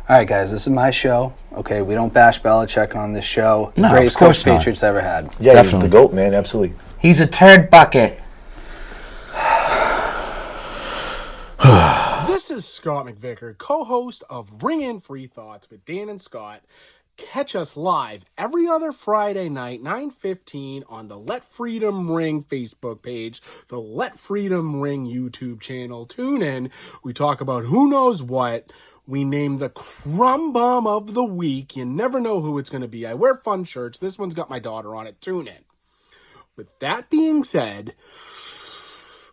All right, guys, this is my show. Okay, we don't bash Belichick on this show. No, Greatest of course coach not. Patriots ever had. Yeah, Definitely. he's the GOAT, man. Absolutely. He's a turd bucket. This is Scott McVicker, co-host of Ring In Free Thoughts with Dan and Scott. Catch us live every other Friday night, 9:15 on the Let Freedom Ring Facebook page, the Let Freedom Ring YouTube channel. Tune in. We talk about who knows what. We name the crumb bomb of the week. You never know who it's going to be. I wear fun shirts. This one's got my daughter on it. Tune in. With that being said,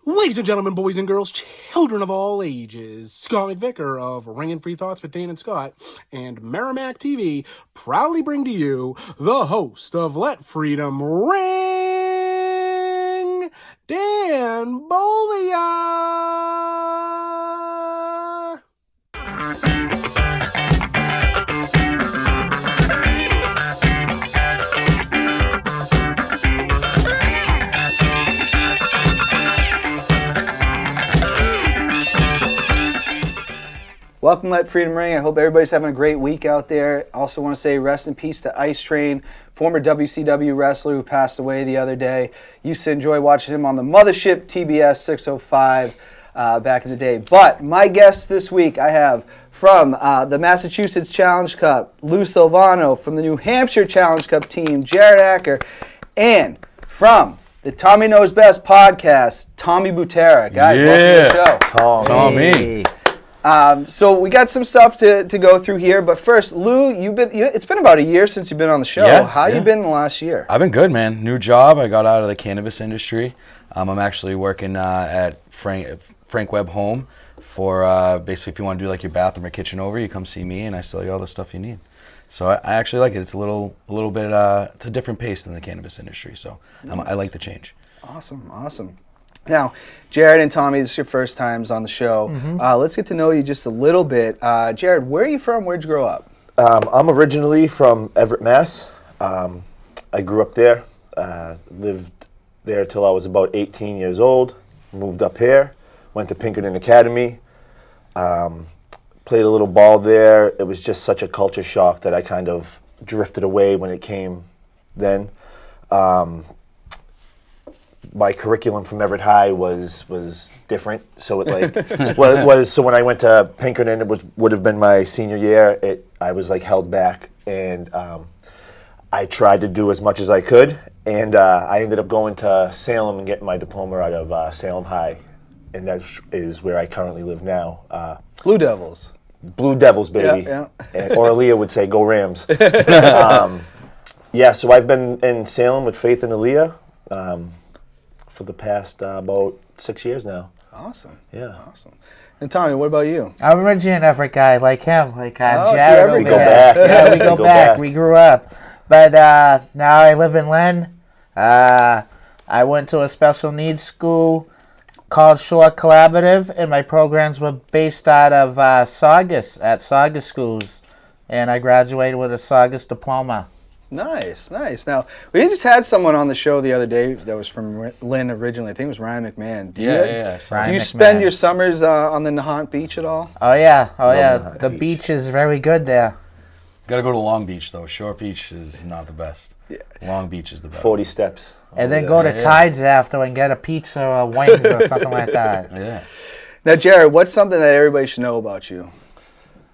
ladies and gentlemen, boys and girls, children of all ages, Scott McVicker of Ring and Free Thoughts with Dan and Scott and Merrimack TV proudly bring to you the host of Let Freedom Ring, Dan Bolia. Welcome, Let Freedom Ring. I hope everybody's having a great week out there. Also want to say rest in peace to Ice Train, former WCW wrestler who passed away the other day. Used to enjoy watching him on the Mothership TBS 605 back in the day. But my guests this week, I have from the Massachusetts Challenge Cup, Lou Silvano. From the New Hampshire Challenge Cup team, Jared Acker. And from the Tommy Knows Best podcast, Tommy Butera. Guys, welcome to the show. Tommy. So we got some stuff to go through here, but first, Lou, it's been about a year since you've been on the show. Yeah, How you been in the last year? I've been good, man. New job. I got out of the cannabis industry. I'm actually working at Frank Webb Home for basically if you want to do like your bathroom or kitchen over, you come see me and I sell you all the stuff you need. So I actually like it. It's a little bit, it's a different pace than the cannabis industry. So I like the change. Awesome. Now, Jared and Tommy, this is your first times on the show. Let's get to know you just a little bit. Jared, where are you from? Where'd you grow up? I'm originally from Everett, Mass. I grew up there, lived there till I was about 18 years old, moved up here, went to Pinkerton Academy, played a little ball there. It was just such a culture shock that I kind of drifted away when it came then. My curriculum from Everett High was different, so it so when I went to Pinkerton, it would have been my senior year. I was like held back, and I tried to do as much as I could, and I ended up going to Salem and getting my diploma out of Salem High, and that is where I currently live now. Blue Devils. Blue Devils, baby. Yeah. Or Aaliyah would say, "Go Rams." So I've been in Salem with Faith and Aaliyah for the past about 6 years now. Awesome. Yeah. Awesome. And Tommy, what about you? I'm originally an Everett guy, like him, like Jared Everett over guy. there. Back. Yeah, we go Go back. back. We grew up. But now I live in Lynn. I went to a special needs school called Shore Collaborative, and my programs were based out of Saugus, at Saugus schools. And I graduated with a Saugus diploma. Nice. Now, we just had someone on the show the other day that was from Lynn originally. I think it was Ryan McMahon. Do you spend your summers on the Nahant Beach at all? Oh, yeah. Nahant The Beach. beach is very good there. Got to go to Long Beach, though. Short Beach is not the best. Yeah. Long Beach is the best. 40 steps. And then go to Tides after and get a pizza or wings or something like that. Yeah. Now, Jared, what's something that everybody should know about you?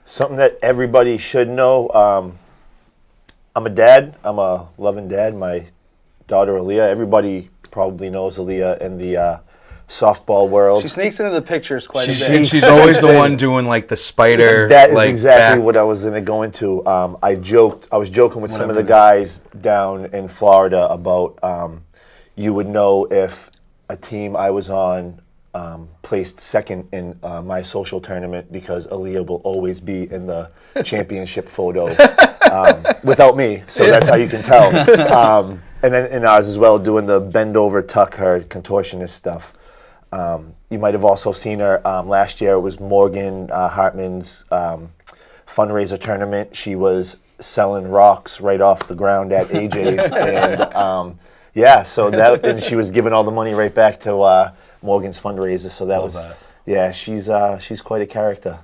Something that everybody should know. I'm a dad. I'm a loving dad. My daughter, Aaliyah. Everybody probably knows Aaliyah in the softball world. She sneaks into the pictures quite a bit. And she's always the one doing like the spider. That is like, exactly back. what I was going to go into. I was joking with some of the guys down in Florida about you would know if a team I was on placed second in my social tournament because Aaliyah will always be in the championship photo without me. So that's how you can tell. And then in ours as well, doing the bend over, tuck her, contortionist stuff. You might have also seen her last year. It was Morgan Hartman's fundraiser tournament. She was selling rocks right off the ground at AJ's, and and she was giving all the money right back to Morgan's fundraiser. So that Love that. yeah, she's quite a character.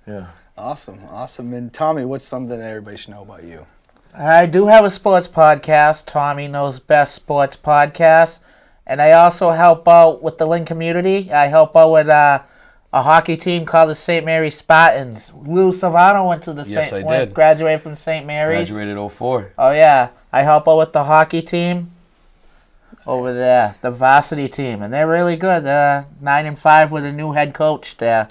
Yeah. Awesome. And Tommy, what's something that everybody should know about you? I do have a sports podcast, Tommy Knows Best Sports Podcast, and I also help out with the Lynn community. I help out with a hockey team called the St. Mary's Spartans. Lou Silvano went to the graduated from St. Mary's. Graduated 04. Oh yeah, I help out with the hockey team over there, the varsity team, and they're really good. 9-5 with a new head coach there.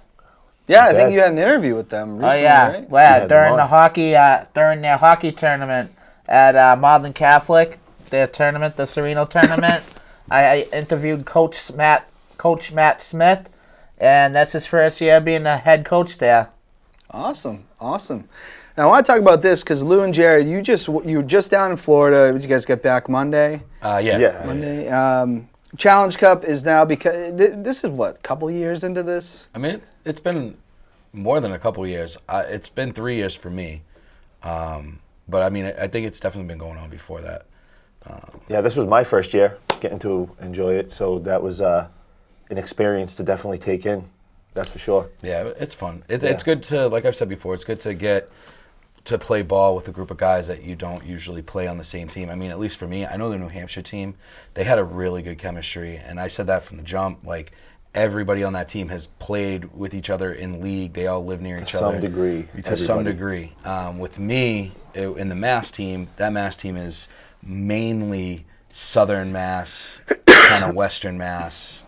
Yeah, I think you had an interview with them recently, right? Well, during their hockey tournament at Modern Catholic, their tournament, the Sereno tournament, I interviewed Coach Matt Smith, and that's his first year being the head coach there. Awesome. Now I want to talk about this because Lou and Jared, you were just down in Florida. Did you guys get back Monday? Yeah. Monday. Challenge Cup is now, because this is what, a couple years into this? I mean, it's been more than a couple years. It's been 3 years for me. But I mean, I think it's definitely been going on before that. Yeah, this was my first year getting to enjoy it, so that was an experience to definitely take in. That's for sure. Yeah, it's fun. It's good to, like I've said before, it's good to get to play ball with a group of guys that you don't usually play on the same team. I mean, at least for me, I know the New Hampshire team, they had a really good chemistry, and I said that from the jump. Like, everybody on that team has played with each other in league. They all live near each other. To some degree. With me, in the Mass team, that Mass team is mainly Southern Mass, kind of Western Mass,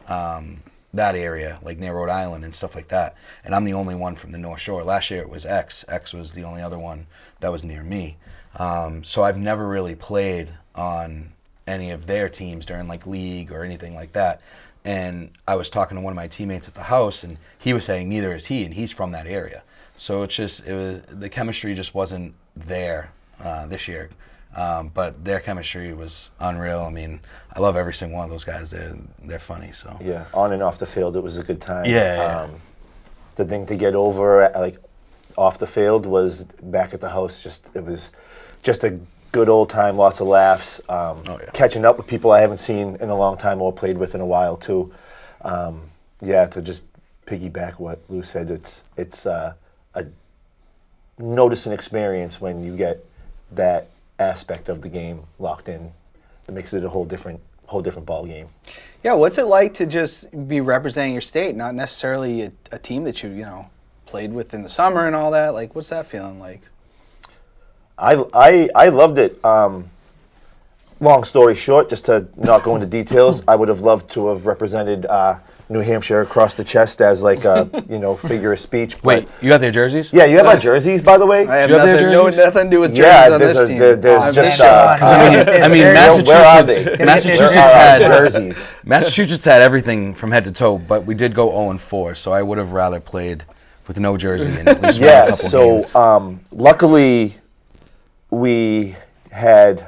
that area, like near Rhode Island and stuff like that. And I'm the only one from the North Shore. Last year it was X. X was the only other one that was near me. So I've never really played on any of their teams during like league or anything like that. And I was talking to one of my teammates at the house, and he was saying neither is he, and he's from that area. So the chemistry just wasn't there this year. But their chemistry was unreal. I mean, I love every single one of those guys. They're funny. So yeah, on and off the field, it was a good time. Yeah. The thing to get over, like off the field, was back at the house. It was just a good old time. Lots of laughs. Catching up with people I haven't seen in a long time or played with in a while too. To just piggyback what Lou said, it's a notice and experience when you get that aspect of the game locked in. It makes it a whole different ball game. Yeah, what's it like to just be representing your state, not necessarily a team that you played with in the summer and all that? Like, what's that feeling like? I loved it. Long story short, just to not go into details, I would have loved to have represented New Hampshire across the chest as like a figure of speech. But wait, you got their jerseys? yeah, you have our jerseys, by the way. I have Do you have their nothing jerseys? to do with jerseys on this team. There's just I mean, Massachusetts had everything from head to toe, but we did go 0-4, so I would have rather played with no jersey and at least won a couple games. Luckily we had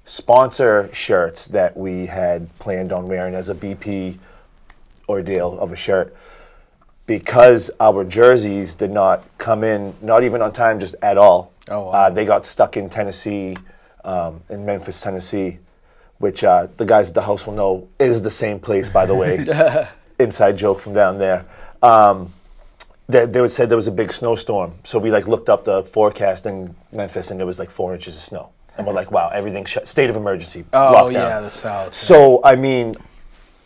sponsor shirts that we had planned on wearing as a BP ordeal of a shirt. Because our jerseys did not come in, not even on time, just at all. Oh, wow. They got stuck in Tennessee, in Memphis, Tennessee, which the guys at the house will know is the same place, by the way. Inside joke from down there. They would say there was a big snowstorm. So we looked up the forecast in Memphis, and there was 4 inches of snow. And we're like, wow, everything's shut. State of emergency. Oh, yeah, the South. So, I mean,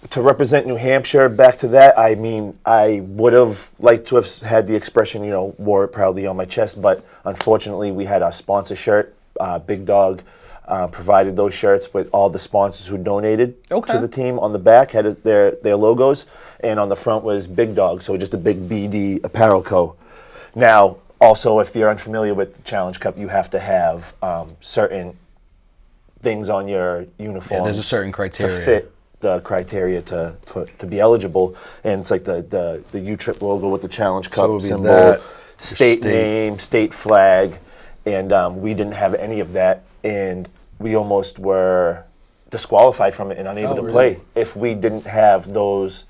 to represent New Hampshire, back to that, I mean, I would have liked to have had the expression, wore it proudly on my chest, but unfortunately we had our sponsor shirt. Big Dog provided those shirts with all the sponsors who donated to the team. On the back had their logos, and on the front was Big Dog, so just a big BD Apparel Co. Now, also, if you're unfamiliar with the Challenge Cup, you have to have certain things on your uniform. Yeah, there's a certain criteria. To fit the criteria to be eligible, and it's like the U-Trip logo with the Challenge Cup symbol, state name, state flag, and we didn't have any of that, and we almost were disqualified from it and unable to play if we didn't have those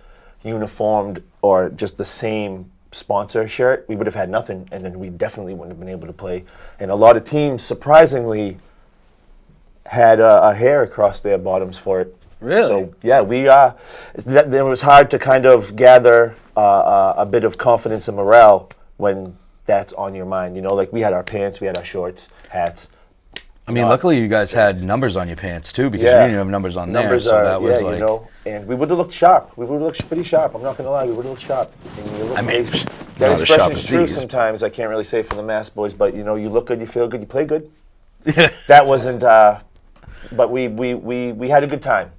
uniformed or just the same sponsor shirt. We would have had nothing, and then we definitely wouldn't have been able to play. And a lot of teams, surprisingly, had a hair across their bottoms for it. Really? So yeah, it was hard to kind of gather a bit of confidence and morale when that's on your mind. Like we had our pants, we had our shorts, hats. I mean, luckily you guys had numbers on your pants too, because you didn't have numbers on there. Numbers So are, that was and we would have looked sharp. We would have looked pretty sharp. I'm not going to lie, we would have looked sharp. I mean, that not as sharp expression as is true these. sometimes. I can't really say for the Mass boys, but you look good, you feel good, you play good. That wasn't, but we had a good time.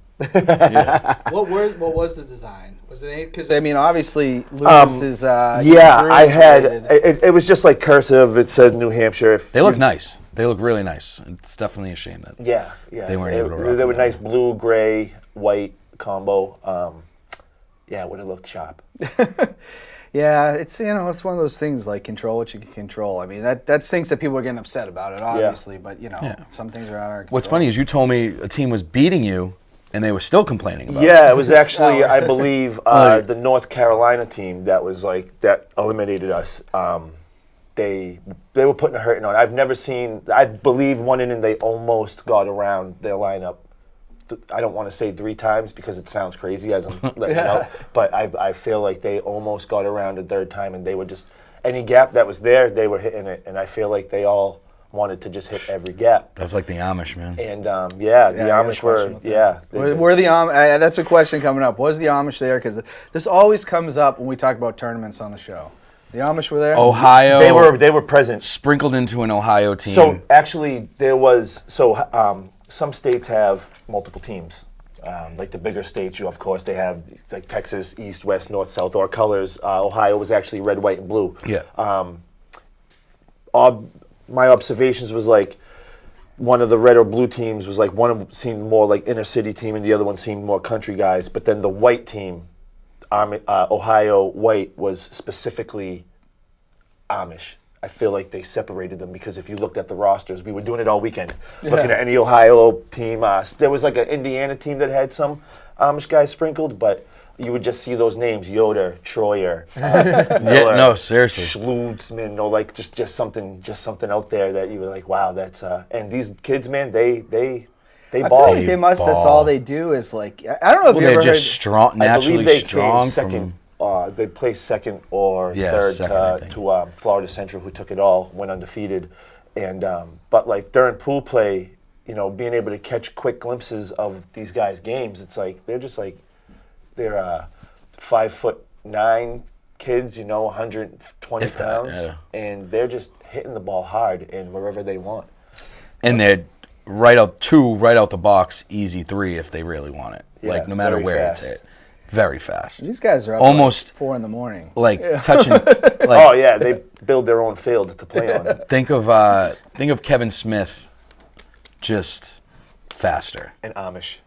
What was the design? Was it because I mean obviously Lewis is I had it was just like cursive. It said New Hampshire. They look nice. They look really nice. It's definitely a shame that they weren't able to rock They them were down. nice blue, gray, white combo. It would have looked sharp. Yeah, it's it's one of those things like control what you can control. I mean that's things that people are getting upset about it obviously, but some things are out of our control. What's funny is you told me a team was beating you, and they were still complaining about it. Yeah, it was actually, I believe, the North Carolina team that was that eliminated us. They were putting a hurting on. I've never seen. I believe one inning they almost got around their lineup. I don't want to say 3 times because it sounds crazy as I'm letting you know, but I feel like they almost got around a third time, and they were just any gap that was there, they were hitting it, and I feel like they all wanted to just hit every gap. That's like the Amish, man. And the Amish were, Were the Amish? That's a question coming up. Was the Amish there? Because this always comes up when we talk about tournaments on the show. The Amish were there. Ohio. They were present. Sprinkled into an Ohio team. So actually, there was some states have multiple teams. Like the bigger states, of course, they have like Texas, East, West, North, South, or colors. Ohio was actually red, white, and blue. Yeah. My observations was like one of the red or blue teams was like one of them seemed more like inner city team, and the other one seemed more country guys. But then the white team, Ohio white, was specifically Amish. I feel like they separated them because if you looked at the rosters, we were doing it all weekend, looking at any Ohio team. There was like an Indiana team that had some Amish guys sprinkled, but you would just see those names: Yoder, Troyer, Miller, no, seriously, Schlutzman, like just something out there that you were like, wow, that's and these kids, man, they I ball. feel like they must. That's all they do is like I don't know if you they're ever just heard. strong, I naturally believe they strong. came second. They placed second or second, I third think. to Florida Central, who took it all, went undefeated. And but like during pool play, being able to catch quick glimpses of these guys' games, it's like they're 5'9" kids, 120 If that, pounds, and they're just hitting the ball hard and wherever they want. And they're right out the box, easy 3 if they really want it. Yeah, like no matter very where fast. it's hit. Very fast. These guys are up Almost like 4 a.m. Like touching. Like, Oh yeah, they build their own field to play on. think of Kevin Smith, just faster And Amish.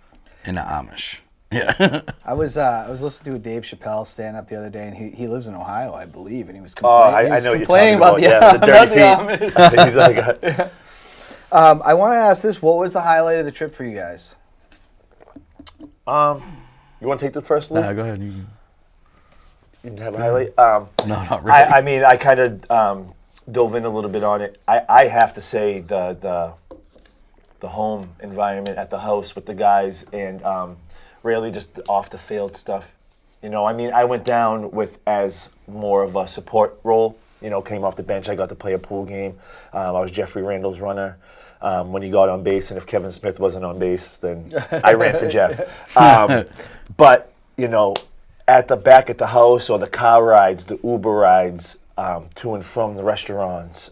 in the Amish. Yeah. I was listening to a Dave Chappelle stand up the other day, and he lives in Ohio, I believe, and he was Oh, complaining. I know what you're complaining talking about about. Yeah, the dirty about feet. Amish. He's like, I want to ask this: what was the highlight of the trip for you guys? you want to take the first look? Go ahead. You didn't have a highlight? No, not really. I mean, I kind of dove in a little bit on it. I have to say the home environment at the house with the guys and really just off the field stuff. I mean, I went down with as more of a support role. Came off the bench. I got to play a pool game. I was Jeffrey Randall's runner when he got on base, and if Kevin Smith wasn't on base, then I ran for Jeff. But at the back at the house or the car rides, the Uber rides to and from the restaurants,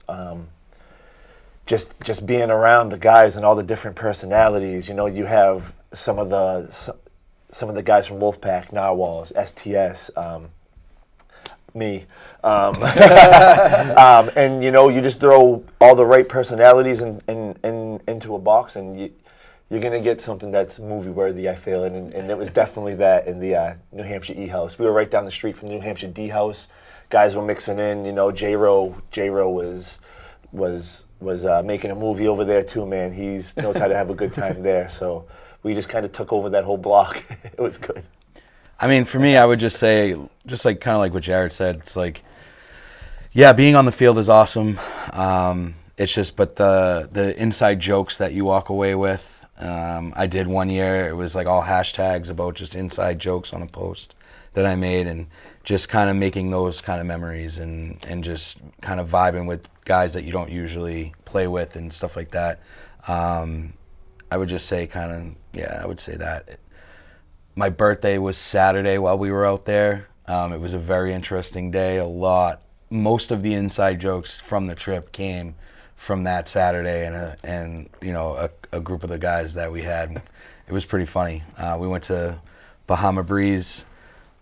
just being around the guys and all the different personalities. You have some of the guys from Wolfpack, Narwhals, STS. Me, and you just throw all the right personalities into a box, and you're gonna get something that's movie worthy. I feel, and it was definitely that in the New Hampshire E House. We were right down the street from the New Hampshire D House. Guys were mixing in. J-Ro was making a movie over there too. Man, he knows how to have a good time there. So we just kind of took over that whole block. It was good. I mean, for me, I would just say, just like kind of like what Jared said, it's like, yeah, being on the field is awesome. It's just, but the inside jokes that you walk away with, I did one year. It was like all hashtags about just inside jokes on a post that I made, and just kind of making those kind of memories and just kind of vibing with guys that you don't usually play with and stuff like that. I would just say I would say that. My birthday was Saturday while we were out there. It was a very interesting day. Most of the inside jokes from the trip came from that Saturday and a group of the guys that we had. It was pretty funny. We went to Bahama Breeze.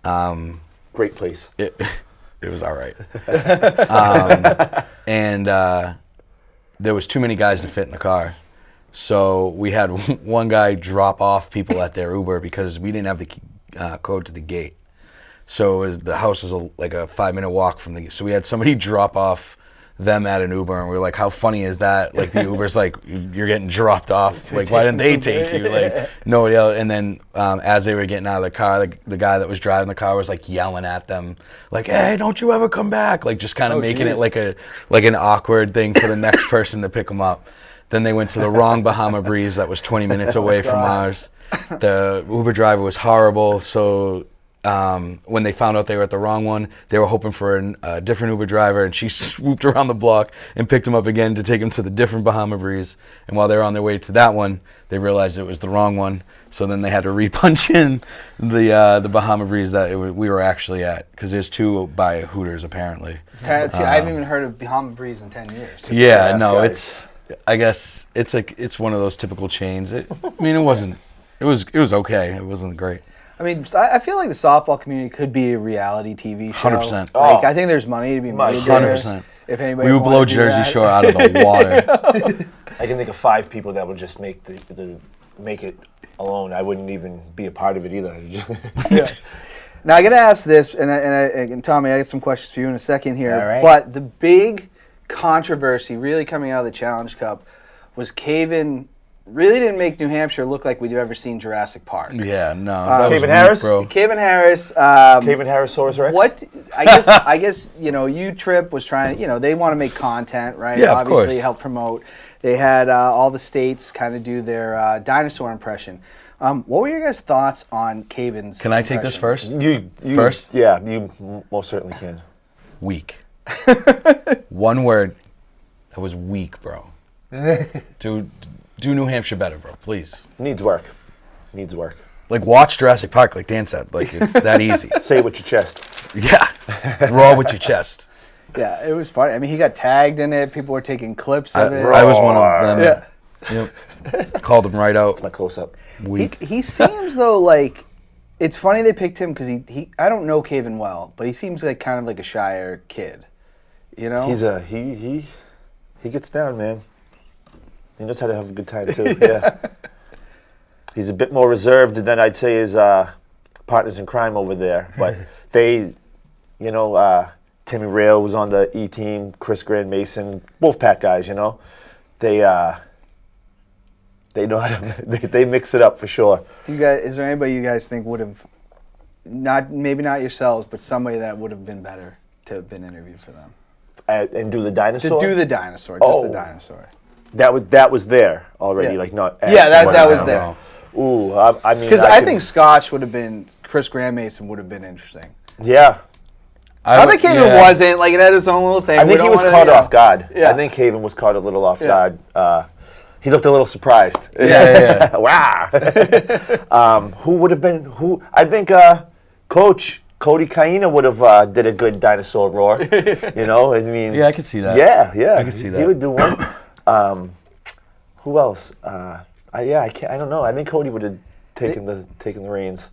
Great place. It was all right. And there was too many guys to fit in the car. So we had one guy drop off people at their Uber because we didn't have the code to the gate. So the house was like a 5-minute walk from the. So we had somebody drop off them at an Uber, and we were like, "How funny is that?" Like the Uber's like, "You're getting dropped off. Like, why didn't they take you?" Like nobody else. And then as they were getting out of the car, the guy that was driving the car was like yelling at them, like, "Hey, don't you ever come back!" Like just kind of making it like an awkward thing for the next person to pick them up. Then they went to the wrong Bahama Breeze that was 20 minutes away from ours. The Uber driver was horrible, so when they found out they were at the wrong one, they were hoping for a different Uber driver, and she swooped around the block and picked him up again to take him to the different Bahama Breeze. And while they were on their way to that one, they realized it was the wrong one, so then they had to re-punch in the Bahama Breeze that we were actually at, because there's two by Hooters apparently. I haven't even heard of Bahama Breeze in 10 years. Yeah, no, I guess it's one of those typical chains. It was okay. It wasn't great. I mean, I feel like the softball community could be a reality TV show. 100%. Like, I think there's money to be made there. 100%. If anybody We would blow Jersey Shore out of the water. I can think of 5 people that would just make make it alone. I wouldn't even be a part of it either. Yeah. Now I got to ask this, and Tommy, I got some questions for you in a second here. All right. But the big controversy, really coming out of the Challenge Cup, was Kaven really didn't make New Hampshire look like we'd ever seen Jurassic Park. Yeah, no. That was Kaven Harris? bro. Kaven Harris. Kaven Harris-Saurus Rex? What I guess U-Trip was trying. They want to make content, right? Yeah, of Obviously, course. help promote. They had all the states kind of do their dinosaur impression. What were your guys' thoughts on Kaven's? Can I take this impression? first? You First? Yeah, you most certainly can. Weak. One word. That was weak, bro. Do New Hampshire better, bro. Please. Needs work. Like, watch Jurassic Park, like Dan said. Like, it's that easy. Say it with your chest. Yeah. Raw with your chest. Yeah, it was funny. I mean, he got tagged in it. People were taking clips of it. I was one of them. Yeah. Yep. Called him right out. My close-up. Weak. He seems though like it's funny they picked him because he I don't know Kaven well, but he seems like kind of like a shyer kid. He's he gets down, man. He knows how to have a good time too. Yeah. He's a bit more reserved than I'd say his partners in crime over there. But they, Timmy Rail was on the E team, Chris Grand Mason, Wolfpack guys. They know how to. They mix it up for sure. Is there anybody you guys think would have maybe not yourselves, but somebody that would have been better to have been interviewed for them? And do the dinosaur? To do the dinosaur, just the dinosaur. That was there already, Yeah. like not. Yeah, that somebody was I there. don't know. Ooh, I mean, Because I think Scotch would have been, Chris Grand Mason would have been interesting. Yeah, I think Kaven wasn't, like it had his own little thing. I think he was caught off guard. Yeah. I think Kaven was caught a little off guard. He looked a little surprised. Yeah. Wow. Who would have been? I think Coach Cody Kaina would have did a good dinosaur roar. I mean. Yeah, I could see that. Yeah. I could see that. He would do one. Who else? I don't know. I think Cody would have taken the reins.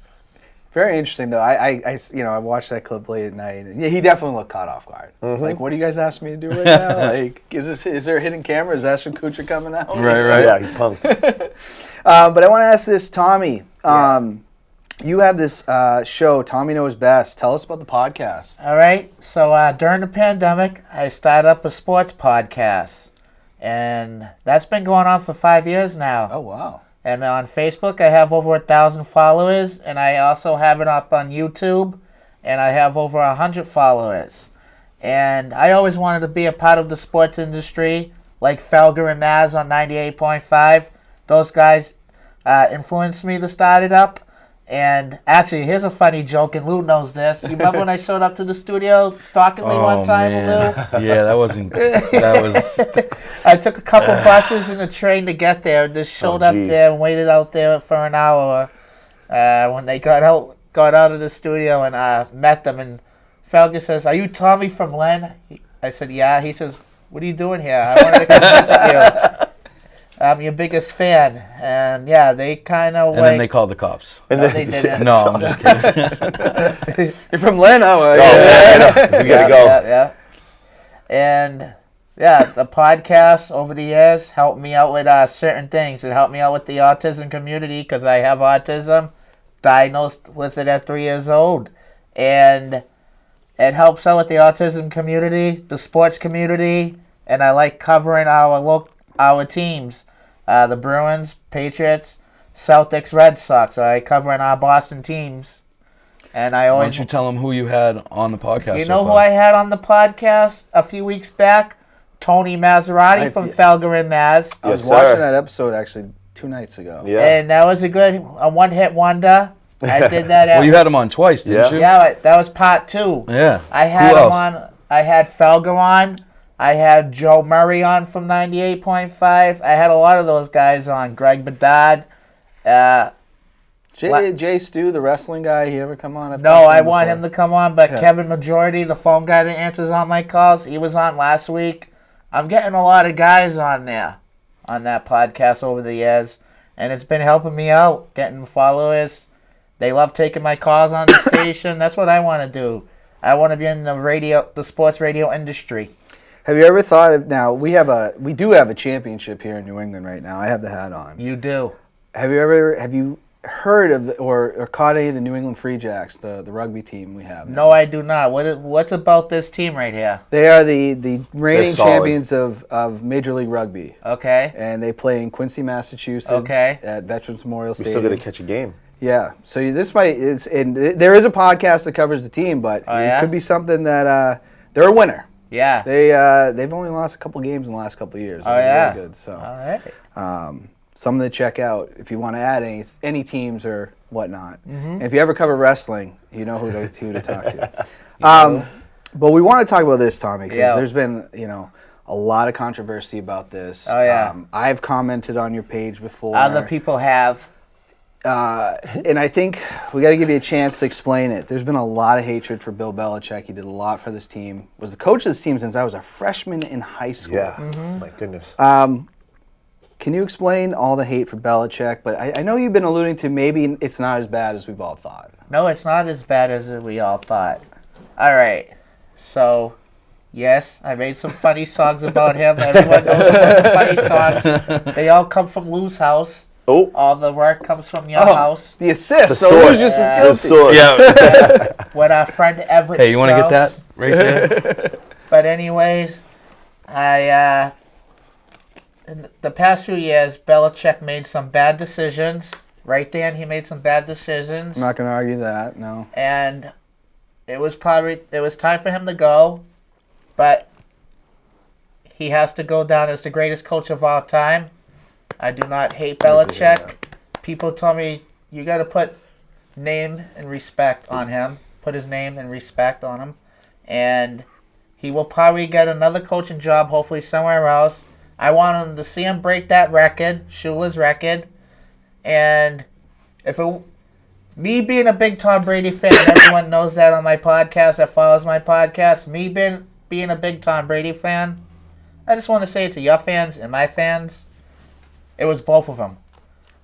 Very interesting, though. I watched that clip late at night, and he definitely looked caught off guard. Mm-hmm. Like, what do you guys ask me to do right now? Like, is there a hidden camera? Is Ashton Kutcher coming out? Right. Yeah, he's pumped. But I want to ask this, Tommy. You have this show, Tommy Knows Best. Tell us about the podcast. All right. So during the pandemic, I started up a sports podcast. And that's been going on for 5 years now. Oh, wow. And on Facebook, I have over 1,000 followers. And I also have it up on YouTube. And I have over 100 followers. And I always wanted to be a part of the sports industry, like Felger and Mazz on 98.5. Those guys, influenced me to start it up. And actually, here's a funny joke, and Lou knows this. You remember when I showed up to the studio stalkingly one time, man. Lou? Yeah, that was. I took a couple buses and a train to get there, and just showed up there and waited out there for an hour when they got out of the studio, and met them. And Felger says, "Are you Tommy from Len?" I said, "Yeah." He says, "What are you doing here? I wanted to come visit you. I'm your biggest fan." And yeah, they kind of And then they called the cops. No, they didn't. No, I'm just kidding. You're from Len, oh, We gotta go. Yeah. And yeah, the podcast over the years helped me out with certain things. It helped me out with the autism community because I have autism, diagnosed with it at 3 years old. And it helps out with the autism community, the sports community, and I like covering our teams. The Bruins, Patriots, Celtics, Red Sox. I covering our Boston teams. And I Why always... don't you tell them who you had on the podcast? You know who I had on the podcast a few weeks back? Tony Maserati from Felger and Mazz. I was watching that episode actually 2 nights ago. Yeah. And that was a one-hit wonder. I did that. Well, you had him on twice, didn't you? Yeah, that was part 2. Yeah. I had him on. I had Felger on. I had Joe Murray on from 98.5. I had a lot of those guys on. Greg Bedard. Jay Stu, the wrestling guy, he ever come on? No, I want him to come on, but Kevin Majority, the phone guy that answers all my calls, he was on last week. I'm getting a lot of guys on there, on that podcast over the years, and it's been helping me out, getting followers. They love taking my calls on the station. That's what I want to do. I want to be in the sports radio industry. Have you ever thought of, now we do have a championship here in New England right now. I have the hat on. You do. Have you heard of or caught any of the New England Free Jacks, the rugby team we have now? No, I do not. What's about this team right here? They are the reigning solid. champions of Major League Rugby. Okay. And they play in Quincy, Massachusetts. Okay. At Veterans Memorial We Stadium. still got to catch a game. Yeah. So there is a podcast that covers the team, but it could be something that they're a winner. Yeah. They've only lost a couple games in the last couple of years. Oh, yeah. Really good. So, all right. something to check out if you want to add any teams or whatnot. And if you ever cover wrestling, you know who to talk to. But we want to talk about this, Tommy, because there's been a lot of controversy about this. Oh yeah. I've commented on your page before. Other people have. And I think we got to give you a chance to explain it. There's been a lot of hatred for Bill Belichick. He did a lot for this team. Was the coach of this team since I was a freshman in high school. Yeah, my goodness. Can you explain all the hate for Belichick? But I know you've been alluding to maybe it's not as bad as we've all thought. No, it's not as bad as we all thought. All right. So, yes, I made some funny songs about him. Everyone knows about the funny songs. They all come from Lou's house. Oh. All the work comes from your house. The assist. The so source. Lou's just as guilty. Yeah. When our friend Everett Hey, you want to get Strauss- that right there? But anyways, in the past few years, Belichick made some bad decisions. Right, Dan? He made some bad decisions. I'm not going to argue that, no. And it was time for him to go, but he has to go down as the greatest coach of all time. I do not hate Belichick. People tell me you got to put name and respect on him. Put his name and respect on him, and he will probably get another coaching job, hopefully somewhere else. I want him to see him break that record, Shula's record, and me being a big Tom Brady fan, everyone knows that on my podcast that follows my podcast, me being a big Tom Brady fan, I just want to say it to your fans and my fans, it was both of them.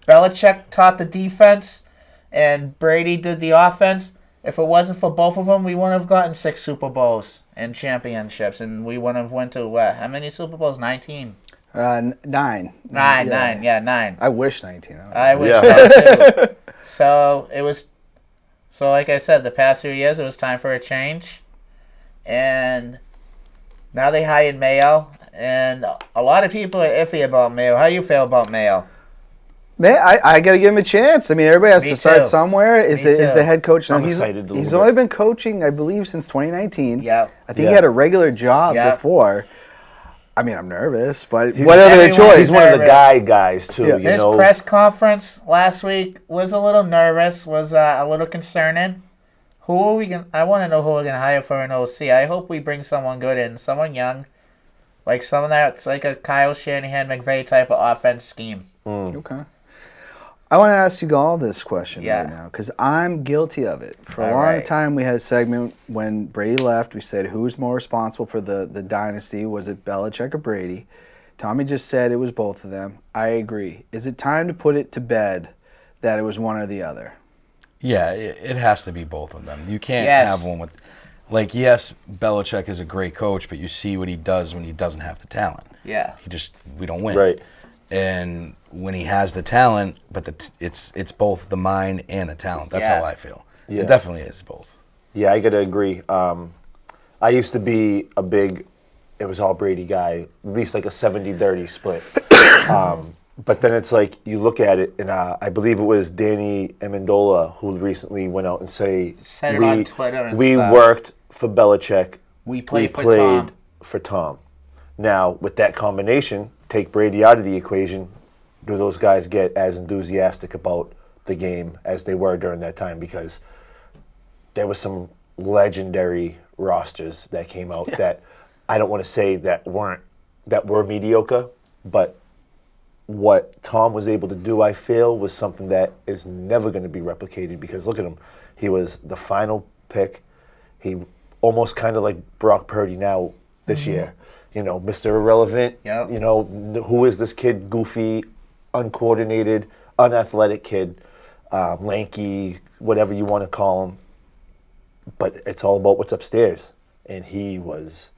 Belichick taught the defense, and Brady did the offense. If it wasn't for both of them, we wouldn't have gotten 6 Super Bowls and championships, and we wouldn't have went to, how many Super Bowls? 19? 9. 9. I wish 19. I wish so too. So like I said, the past few years, it was time for a change. And now they hired Mayo, and a lot of people are iffy about Mayo. How you feel about Mayo? Man, I got to give him a chance. I mean, everybody has Me to start too. somewhere. Is the head coach? Now, I'm excited a he's little only bit. been coaching, I believe, since 2019. Yeah. I think he had a regular job before. I mean, I'm nervous, but what other everyone's choice? He's one of the nervous. guys too. Yeah. You His know, press conference last week was a little nervous, was a little concerning. Who are we going I want to know who we're going to hire for an OC. I hope we bring someone good in, someone young, like someone that's like a Kyle Shanahan, McVay type of offense scheme. Okay. I want to ask you all this question Yeah. right now because I'm guilty of it. For a All long right. time, we had a segment when Brady left. We said, who's more responsible for the dynasty? Was it Belichick or Brady? Tommy just said it was both of them. I agree. Is it time to put it to bed that it was one or the other? Yeah, it has to be both of them. You can't Yes. have one with, like, yes, Belichick is a great coach, but you see what he does when he doesn't have the talent. Yeah. We don't win. right? And when he has the talent, but it's both the mind and the talent. That's Yeah. how I feel. Yeah. It definitely is both. Yeah, I gotta agree. I used to be a big, it was all Brady guy, at least like a 70-30 split. But then it's like you look at it, and I believe it was Danny Amendola who recently went out and Said it on Twitter and we stuff. worked for Belichick. We played for Tom. for Tom. Now with that combination, take Brady out of the equation. Do those guys get as enthusiastic about the game as they were during that time? Because there was some legendary rosters that came out that I don't want to say that were mediocre, but what Tom was able to do, I feel, was something that is never going to be replicated because look at him. He was the final pick. He almost kind of like Brock Purdy now this year. You know, Mr. Irrelevant. Yep. You know, who is this kid? Goofy, uncoordinated, unathletic kid, lanky, whatever you want to call him. But it's all about what's upstairs. And he was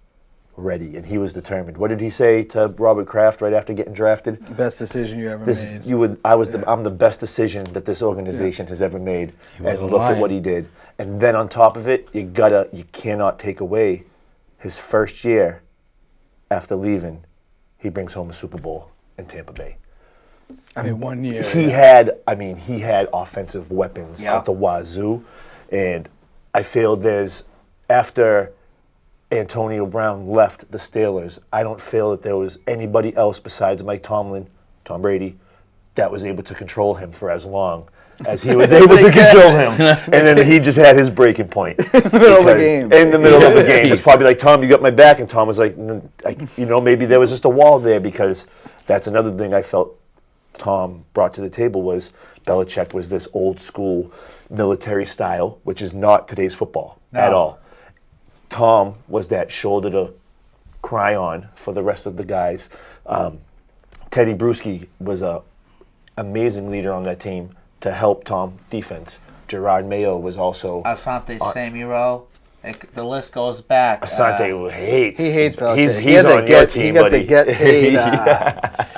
ready, and he was determined. What did he say to Robert Kraft right after getting drafted? Best decision you ever made. I'm the best decision that this organization has ever made. And wasn't look at lying. what he did. And then on top of it, you cannot take away his first year after leaving. He brings home a Super Bowl in Tampa Bay. I mean, 1 year. He had offensive weapons Yeah. out the wazoo, and I feel after Antonio Brown left the Steelers, I don't feel that there was anybody else besides Mike Tomlin, Tom Brady, that was able to control him for as long as he was able to control him. And then he just had his breaking point. In the middle of the game. In the middle of the game. It's probably like, Tom, you got my back. And Tom was like, maybe there was just a wall there because that's another thing I felt Tom brought to the table was Belichick was this old school military style, which is not today's football at all. Tom was that shoulder to cry on for the rest of the guys. Teddy Bruschi was a amazing leader on that team to help Tom defense. Gerard Mayo was also Asante Samuel. The list goes back. Asante hates. He hates Belichick. He's He had on the your team, he got buddy. the get paid.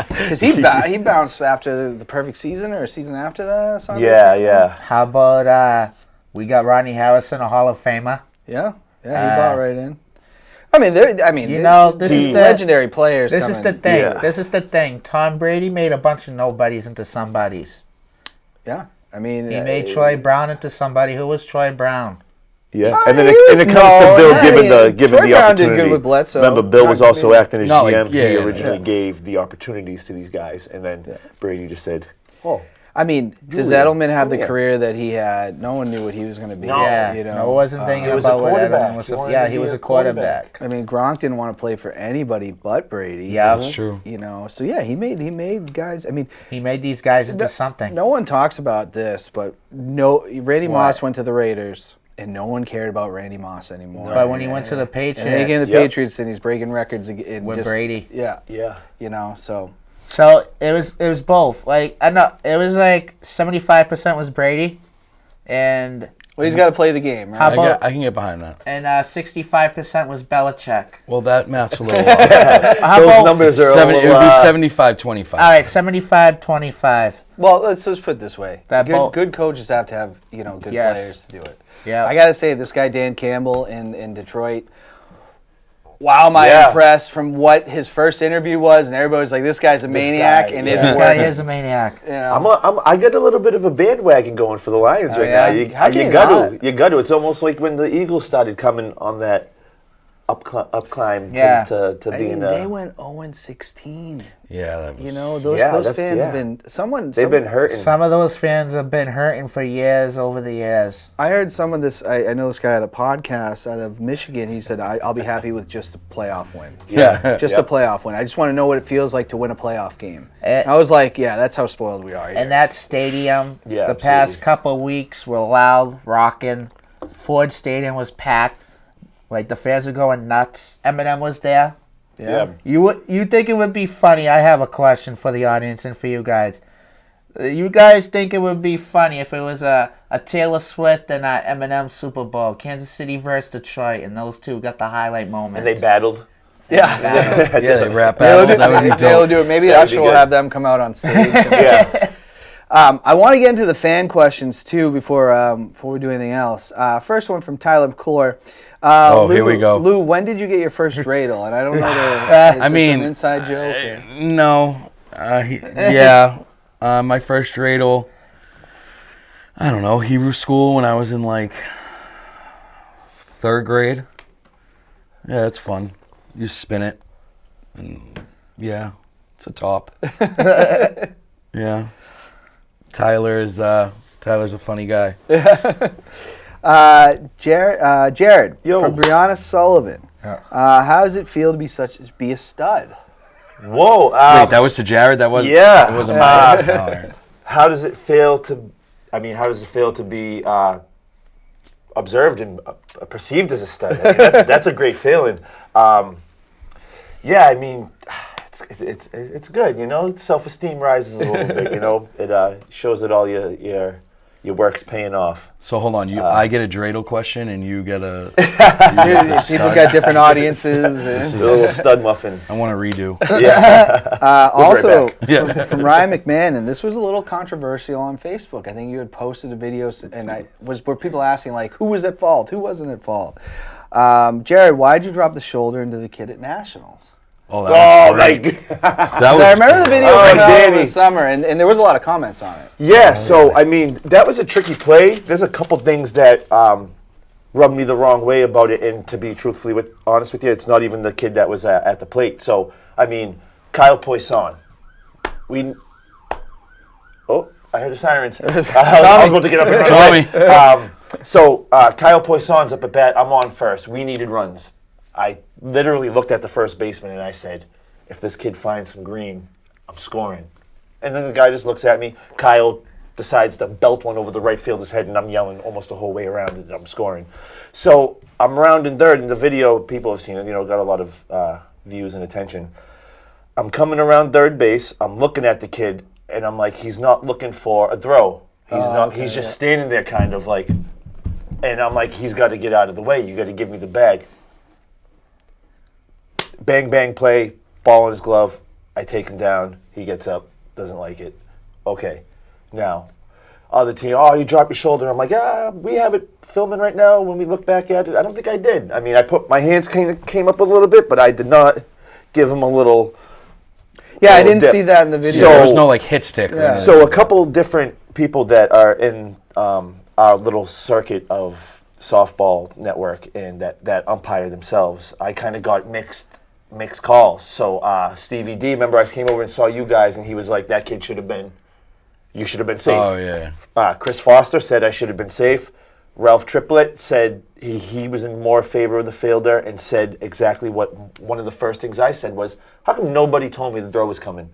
Because he bounced after the perfect season or a season after that. Something? Yeah. How about we got Rodney Harrison, a Hall of Famer? Yeah, he bought right in. I mean, this is the legendary players. This is the coming. thing. Yeah. This is the thing. Tom Brady made a bunch of nobodies into somebodies. Yeah, I mean, He made Troy Brown into somebody. Who was Troy Brown? Yeah, and then it comes to Bill giving Troy the Brown did opportunity. good with Bledsoe. Remember, Bill was Not also gonna be- acting as No, like, GM. yeah, He yeah, originally yeah. gave the opportunities to these guys, and then Brady just said, "Oh, I mean, does Julian, Edelman have the Julian. career that he had? No one knew what he was going to be. No. Yeah, you know, no, I wasn't thinking he was a about what quarterback. Edelman was. He wanted Yeah, to he be was a a quarterback. I mean, Gronk didn't want to play for anybody but Brady. Yeah. That's true. You know, so yeah, he made guys. I mean, He made these guys into something. no one talks about this, but Randy Moss went to the Raiders, and no one cared about Randy Moss anymore. But when he went to the And then he came to Patriots, the Yep. Patriots, and he's breaking records again With Brady. Yeah, yeah." you know, so so it was both. Like I know it was like 75% was Brady, and well, he's got to play the game, right? How about- I can get behind that. 65% was Belichick. Well, that math's a little off. How Those about, numbers are It would be all, 75-25. all right, 75-25. Well, let's just put it this way: That both- good coaches have to have good Yes. players to do it. Yeah. I gotta say, this guy Dan Campbell in Detroit. Wow, am I Yeah. impressed from what his first interview was, and everybody was like, "This guy's a maniac," guy, and yeah. it's This guy working. is a maniac. You know? I got a little bit of a bandwagon going for the Lions right yeah? now. How can You you got not? to. You got to. It's almost like when the Eagles started coming on that up climb Yeah. to I being mean, they went 0-16. Yeah, that was. You know, those that's- fans yeah. have been They've been hurting. Some of those fans have been hurting for years over the years. I heard some of this. I know this guy had a podcast out of Michigan. He said, I'll be happy with just a playoff win. Yeah. Just a playoff win. I just want to know what it feels like to win a playoff game. And- I was like, yeah, that's how spoiled we are here. And that stadium, Yeah, the past absolutely. couple weeks were loud, rocking. Ford Stadium was packed. Like, the fans were going nuts. Eminem was there. Yeah. You think it would be funny? I have a question for the audience and for you guys. You guys think it would be funny if it was a Taylor Swift and a Eminem Super Bowl, Kansas City versus Detroit, and those two got the highlight moment? And they battled. yeah. Yeah, they rap They'll battle. That would be They'll dope. do it. Maybe That'd be Usher will good. have them come out on stage. Yeah. I want to get into the fan questions too before we do anything else. First one from Tyler McClure. Here we go. Lou, when did you get your first dreidel? And I don't know. I mean, an inside joke. Or? No. Yeah. My first dreidel, I don't know, Hebrew school when I was in like 3rd grade. Yeah, it's fun. You spin it. And yeah, it's a top. Yeah. Tyler's a funny guy. Jared Yo. from Brianna Sullivan. How does it feel to be a stud? Whoa. Wait, that was to Jared? That was Yeah. It wasn't mine. Oh, all right. How does it feel to be observed and perceived as a stud? I mean, that's a great feeling. Yeah, I mean, it's good. You know, self-esteem rises a little bit. You know, it shows that all your work's paying off. So hold on, I get a dreidel question and you get a. People got different audiences. A little stud muffin. I want to redo. Yeah. Also, back. Yeah. from Ryan McMahon, and this was a little controversial on Facebook. I think you had posted a video, and were people asking like, who was at fault, who wasn't at fault? Jared, why'd you drop the shoulder into the kid at Nationals? Oh, Oh, that was like. great. That was I remember the video Oh, came out over Danny. the summer, and there was a lot of comments on it. Yeah, so I mean, that was a tricky play. There's a couple things that rubbed me the wrong way about it, and to be truthfully honest with you, it's not even the kid that was at the plate. So I mean, Kyle Poisson, I heard the sirens. I was about to get up and run Tommy. away. So Kyle Poisson's up at bat. I'm on first. We needed runs. I literally looked at the first baseman and I said, if this kid finds some green, I'm scoring. And then the guy just looks at me. Kyle decides to belt one over the right fielder's head, and I'm yelling almost the whole way around, and I'm scoring. So I'm rounding third, and the video, people have seen it, got a lot of views and attention. I'm coming around third base. I'm looking at the kid, and I'm like, he's not looking for a throw. He's just standing there kind of like, and I'm like, he's got to get out of the way. You got to give me the bag. Bang, bang, play, ball in his glove. I take him down. He gets up, doesn't like it. Okay, now, other team, you dropped your shoulder. I'm like, we have it filming right now. When we look back at it, I don't think I did. I mean, my hands came up a little bit, but I did not give him a little. Yeah, I little didn't dip. see that in the video. So- There was no like hit stick. Or Yeah. anything. So a couple different people that are in our little circuit of softball network and that umpire themselves, I kind of got mixed calls. So Stevie D, remember I came over and saw you guys, and he was like, that kid you should have been safe. Oh yeah. Chris Foster said I should have been safe. Ralph Triplett said he was in more favor of the fielder and said exactly what one of the first things I said was, how come nobody told me the throw was coming?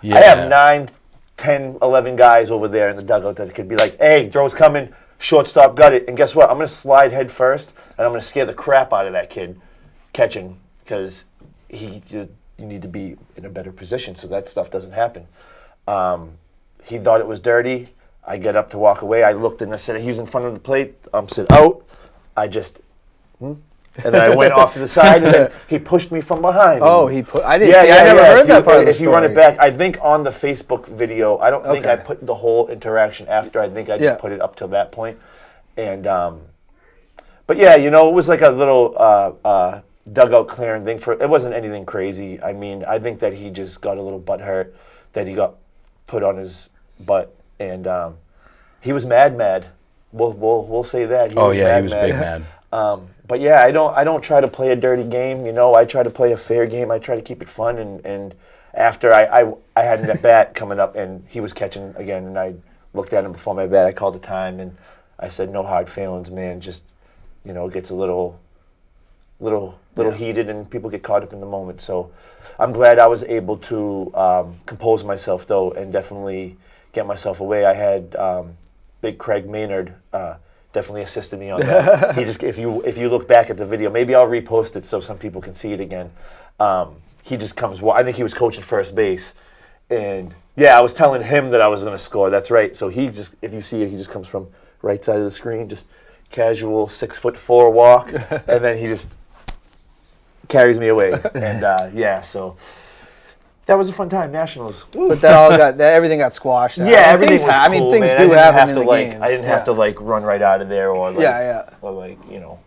Yeah. I have 9, 10, 11 guys over there in the dugout that could be like, hey, throw's coming, shortstop got it. And guess what? I'm going to slide head first, and I'm going to scare the crap out of that kid catching, because you need to be in a better position so that stuff doesn't happen. He thought it was dirty. I get up to walk away. I looked and I said, he's in front of the plate. I'm sit out. I just, and then I went off to the side, and then he pushed me from behind. Oh, I didn't see. I never heard that part of the If you run it story. back, I think on the Facebook video, I don't think I put the whole interaction after. I think I just put it up to that point. And, but yeah, it was like a little dugout clearing thing. It wasn't anything crazy. I mean, I think that he just got a little butt hurt, that he got put on his butt, and he was mad. We'll say that. He was big mad. But yeah, I don't try to play a dirty game. You know, I try to play a fair game. I try to keep it fun. And after I had an at bat coming up, and he was catching again, and I looked at him before my bat. I called the time, and I said, "No hard feelings, man. Just, you know, it gets a little heated, and people get caught up in the moment." So I'm glad I was able to compose myself, though, and definitely get myself away. I had Big Craig Maynard definitely assisted me on that. He just, if you look back at the video, maybe I'll repost it so some people can see it again. He just comes. I think he was coaching first base, and yeah, I was telling him that I was going to score. That's right. So he just, if you see it, he just comes from right side of the screen, just casual 6'4" walk, and then he just carries me away. And yeah, so that was a fun time. Nationals. But everything got squashed out. Yeah, everything was cool, cool, I mean, things man. do happen in the like, games. I didn't have to like run right out of there or like, or like, you know,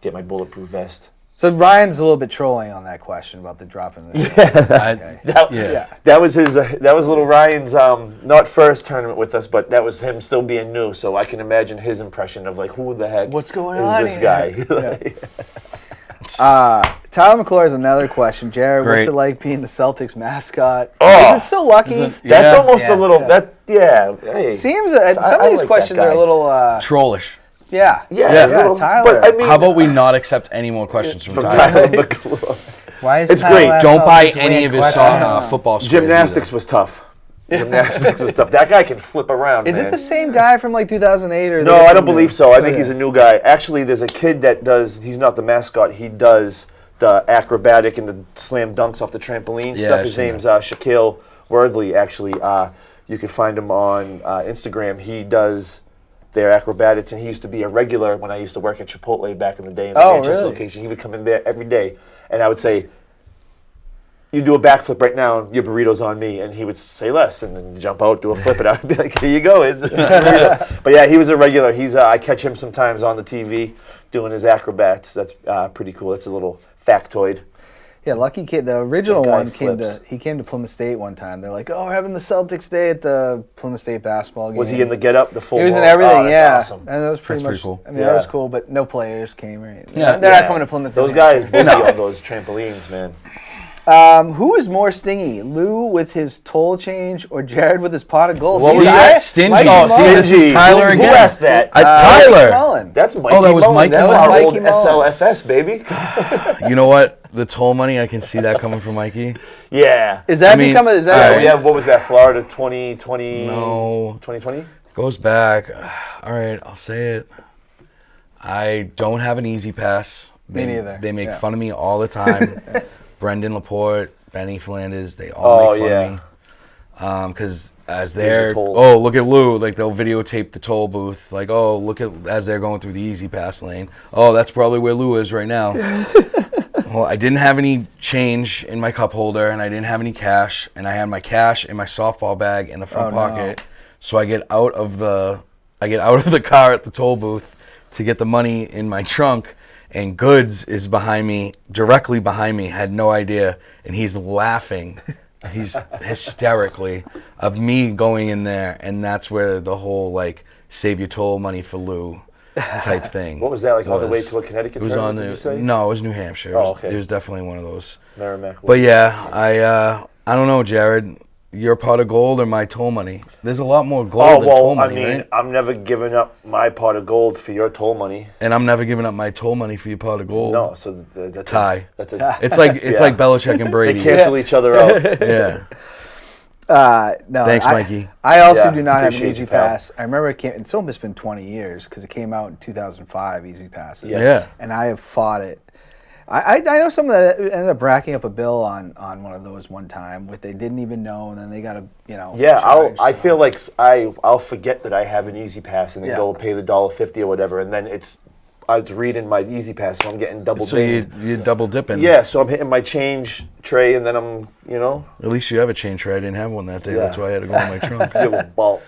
get my bulletproof vest. So Ryan's a little bit trolling on that question about the drop in the That was his. That was little Ryan's not first tournament with us, but that was him still being new. So I can imagine his impression of like, who the heck? What's going is on this here? guy? Tyler McClure has another question. Jared, what's Great. it like being the Celtics mascot? Oh. Is it still lucky? That's Yeah. almost a little. Yeah. That Hey, Seems some I of these like that questions are guy. a little. Trollish. Yeah. yeah, Yeah, a little- Tyler. But I mean, How about we not accept any more questions from from Tyler? Tyler McClure. Why is It's Tyler great. asking Don't all buy these any weird of his questions? football stories Gymnastics was tough. Gymnastics was tough. That guy can flip around. Is man. it the same guy from like 2008 or? No, I don't believe so. I think Okay. he's a new guy. Actually, there's a kid that does. He's not the mascot. He does the acrobatic and the slam dunks off the trampoline Yeah, stuff. I've His seen name's Shaquille Wordley. Actually, you can find him on Instagram. He does their acrobatics, and he used to be a regular when I used to work at Chipotle back in the day in the Oh, Manchester really? location. He would come in there every day, and I would say, "You do a backflip right now, and your burrito's on me." And he would say less, and then jump out, do a flip, and I would be like, "Here you go." It's a burrito. But yeah, he was a regular. He's I catch him sometimes on the TV doing his acrobats. That's pretty cool. That's a little factoid. Yeah, lucky kid. The original That guy one flips. came to Plymouth State one time. They're like, "Oh, we're having the Celtics day at the Plymouth State basketball game." Was he in the get up, the full? He was in ball? everything. Oh, that's yeah, awesome. and that was pretty That's much. pretty cool. I mean, that was Yeah. cool, but no players came or anything. Yeah. They're Yeah. not coming to Plymouth. Those to guys boogie on those trampolines, man. Who is more stingy, Lou with his toll change or Jared with his pot of gold? What See was that? that? Stingy. Mikey Oh, see, Mullen. this is Tyler Who again. asked that? Tyler. Mikey Mullen. That's Mikey that was Mullen. Mikey That's Mullen. our Mikey old Mullen. SLFS, baby. You know what? The toll money, I can see that coming from Mikey. Yeah. Is that I mean, become a? Is that? Oh, yeah, what was that? Florida 2020? No. 2020? Goes back. All right, I'll say it. I don't have an easy pass. Me neither. They make Yeah. fun of me all the time. Brendan Laporte, Benny Flanders, they all make fun of me. Because as they're, toll. oh, look at Lou, like they'll videotape the toll booth. Like, oh, look at, as they're going through the easy pass lane. Oh, that's probably where Lou is right now. Well, I didn't have any change in my cup holder, and I didn't have any cash, and I had my cash in my softball bag in the front Oh, no. pocket. So I get out of the car at the toll booth to get the money in my trunk, and Goods is behind me, directly behind me, had no idea, and he's laughing. He's hysterically of me going in there, and that's where the whole like save your toll money for Lou type thing. What was that, like on the way was. to a Connecticut It was on tournament, did you say? No, it was New Hampshire. It Oh, was, okay. it was definitely one of those. Merrimack. But yeah, I don't know, Jared. Your pot of gold or my toll money? There's a lot more gold Oh, than toll well, I money, mean, right? I'm never giving up my pot of gold for your toll money. And I'm never giving up my toll money for your pot of gold. No, so that's Tie. That's a. It's like Yeah. like Belichick and They Brady. cancel each other out. Yeah. No. Thanks, Mikey. I also Yeah, do not have an appreciate Easy you, pal. Pass. I remember it's almost been 20 years because it came out in 2005. Easy Passes. Yes. Yeah. And I have fought it. I know someone that ended up racking up a bill on one of those one time, what they didn't even know, and then they got to Yeah, charge, I so. feel like I'll forget that I have an Easy Pass and then Yeah. go pay the $1.50 or whatever, and then I was reading my Easy Pass, so I'm getting double So dinged. you're double dipping. Yeah, so I'm hitting my change tray, and then I'm, At least you have a chain tray. I didn't have one that day. Yeah. That's why I had to go in my trunk. you have a ball.